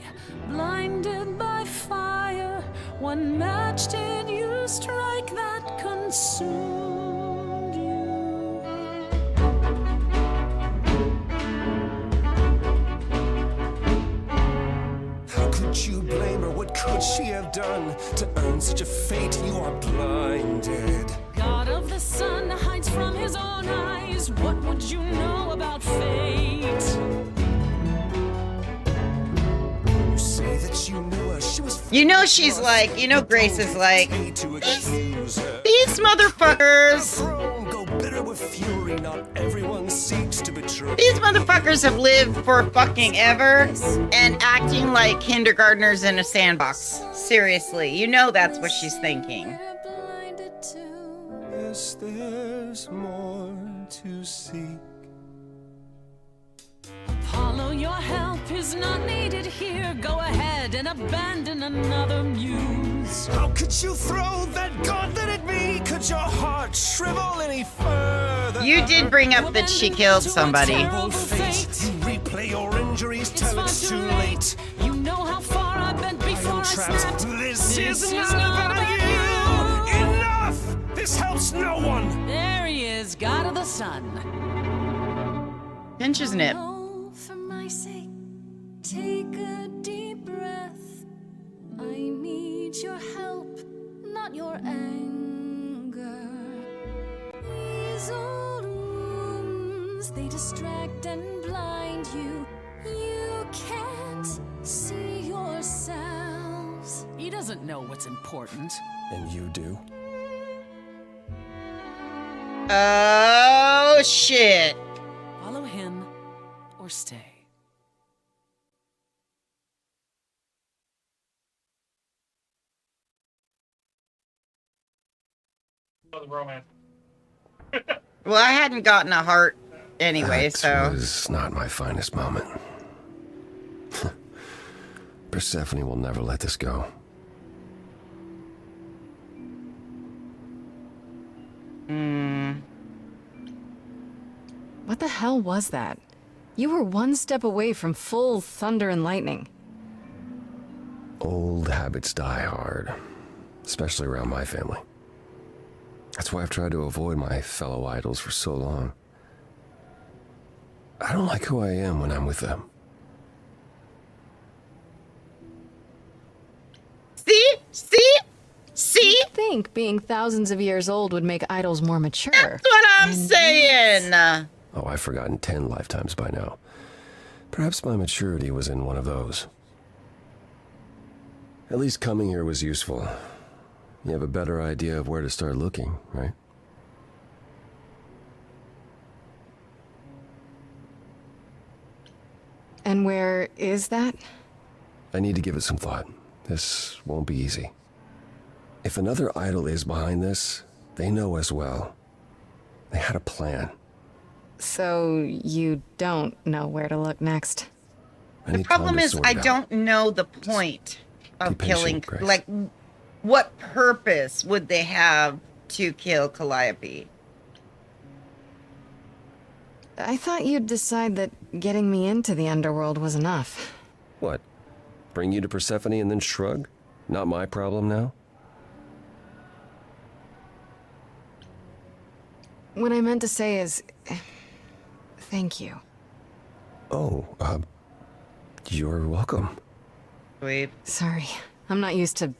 blinded by fire, one match did you strike that consumed you. How could you blame her? What could she have done to earn such a fate? You are blinded. God of the sun hides from his own eyes. What would you know about fate? You say that you knew her. She was. You know she's like, Grace is like, these motherfuckers. Go bitter with fury. Not everyone seeks to betray. These motherfuckers have lived for fucking ever and acting like kindergartners in a sandbox. Seriously, you know that's what she's thinking. Yes, there's more to seek. Apollo, your help is not needed here. Go ahead and abandon another muse. How could you throw that gauntlet at me? Could your heart shrivel any further? You did bring up that she killed somebody. You replay your injuries till it's too late. You know how far I've been before I snapped. This is not about you. Enough! This helps no one. There he is, God of the Sun. Pinch his nip. For my sake, take a deep breath. I need your help, not your anger. These old wounds, they distract and blind you. You can't can't see yourselves. He doesn't know what's important. And you do? Oh, shit. Follow him or stay. Oh, the romance. Well, I hadn't gotten a heart anyway, That so. was not my finest moment. Persephone will never let this go. What the hell was that? You were one step away from full thunder and lightning. Old habits die hard, especially around my family. That's why I've tried to avoid my fellow idols for so long. I don't like who I am when I'm with them. See? You'd think being thousands of years old would make idols more mature. That's what I'm saying. Oh, I've forgotten 10 lifetimes by now. Perhaps my maturity was in one of those. At least coming here was useful. You have a better idea of where to start looking, right? And where is that? I need to give it some thought. This won't be easy. If another idol is behind this, they know as well. They had a plan. So you don't know where to look next. The problem is I don't know the point of killing. Grace. Like, what purpose would they have to kill Calliope? I thought you'd decide that getting me into the underworld was enough. What? Bring you to Persephone and then shrug? Not my problem now? What I meant to say is... thank you. Oh, you're welcome. Wait. Sorry, I'm not used to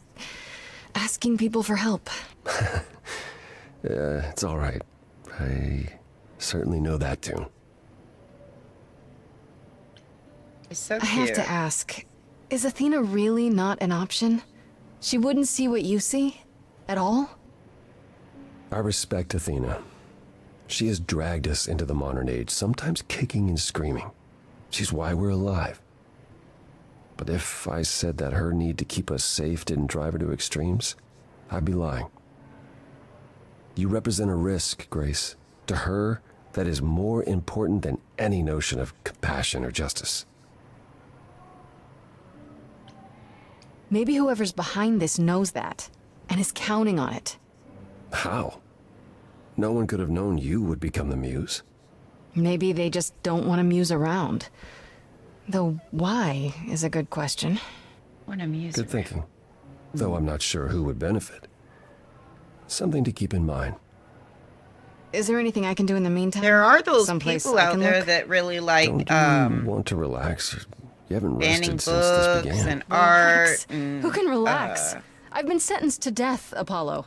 asking people for help. It's all right. I certainly know that tune. It's so I cute. have to ask, is Athena really not an option? She wouldn't see what you see? At all? I respect Athena. She has dragged us into the modern age, sometimes kicking and screaming. She's why we're alive. But if I said that her need to keep us safe didn't drive her to extremes, I'd be lying. You represent a risk, Grace. To her, that is more important than any notion of compassion or justice. Maybe whoever's behind this knows that, and is counting on it. How? No one could have known you would become the muse. Maybe they just don't want to muse around. Though why is a good question. What a music. Good thinking. Though I'm not sure who would benefit. Something to keep in mind. Is there anything I can do in the meantime? There are those Someplace people I out can there look? that really like Don't you want to relax? You haven't banning rested since this books began. and art. Relax. Who can relax? I've been sentenced to death, Apollo.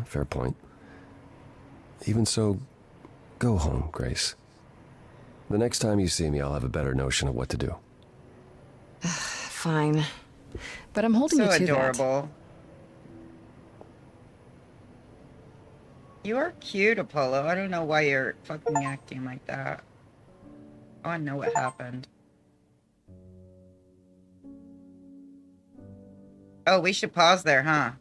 Fair point. Even so, go home, Grace. The next time you see me, I'll have a better notion of what to do. Fine. But I'm holding So you to adorable. You are cute, Apollo. I don't know why you're fucking acting like that. Oh, I know what happened. Oh, we should pause there, huh?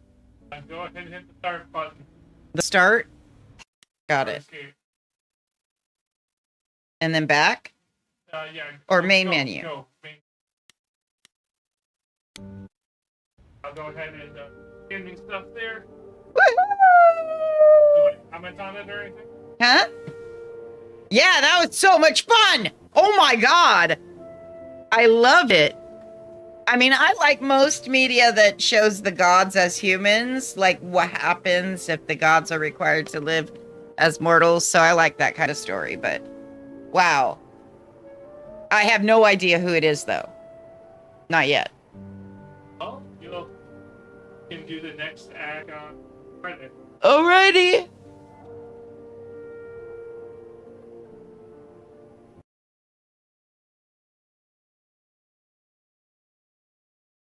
Go ahead and hit the start button. The start? Got it. Escape. And then back? Yeah. Or main go, menu? Go. I'll go ahead and give me stuff there. You want to comment on it or anything? Huh? Yeah, that was so much fun! Oh my god! I loved it. I mean, I like most media that shows the gods as humans, like what happens if the gods are required to live as mortals, so I like that kind of story, but wow. I have no idea who it is, though. Not yet. Oh, you can do the next act on Friday. Alrighty.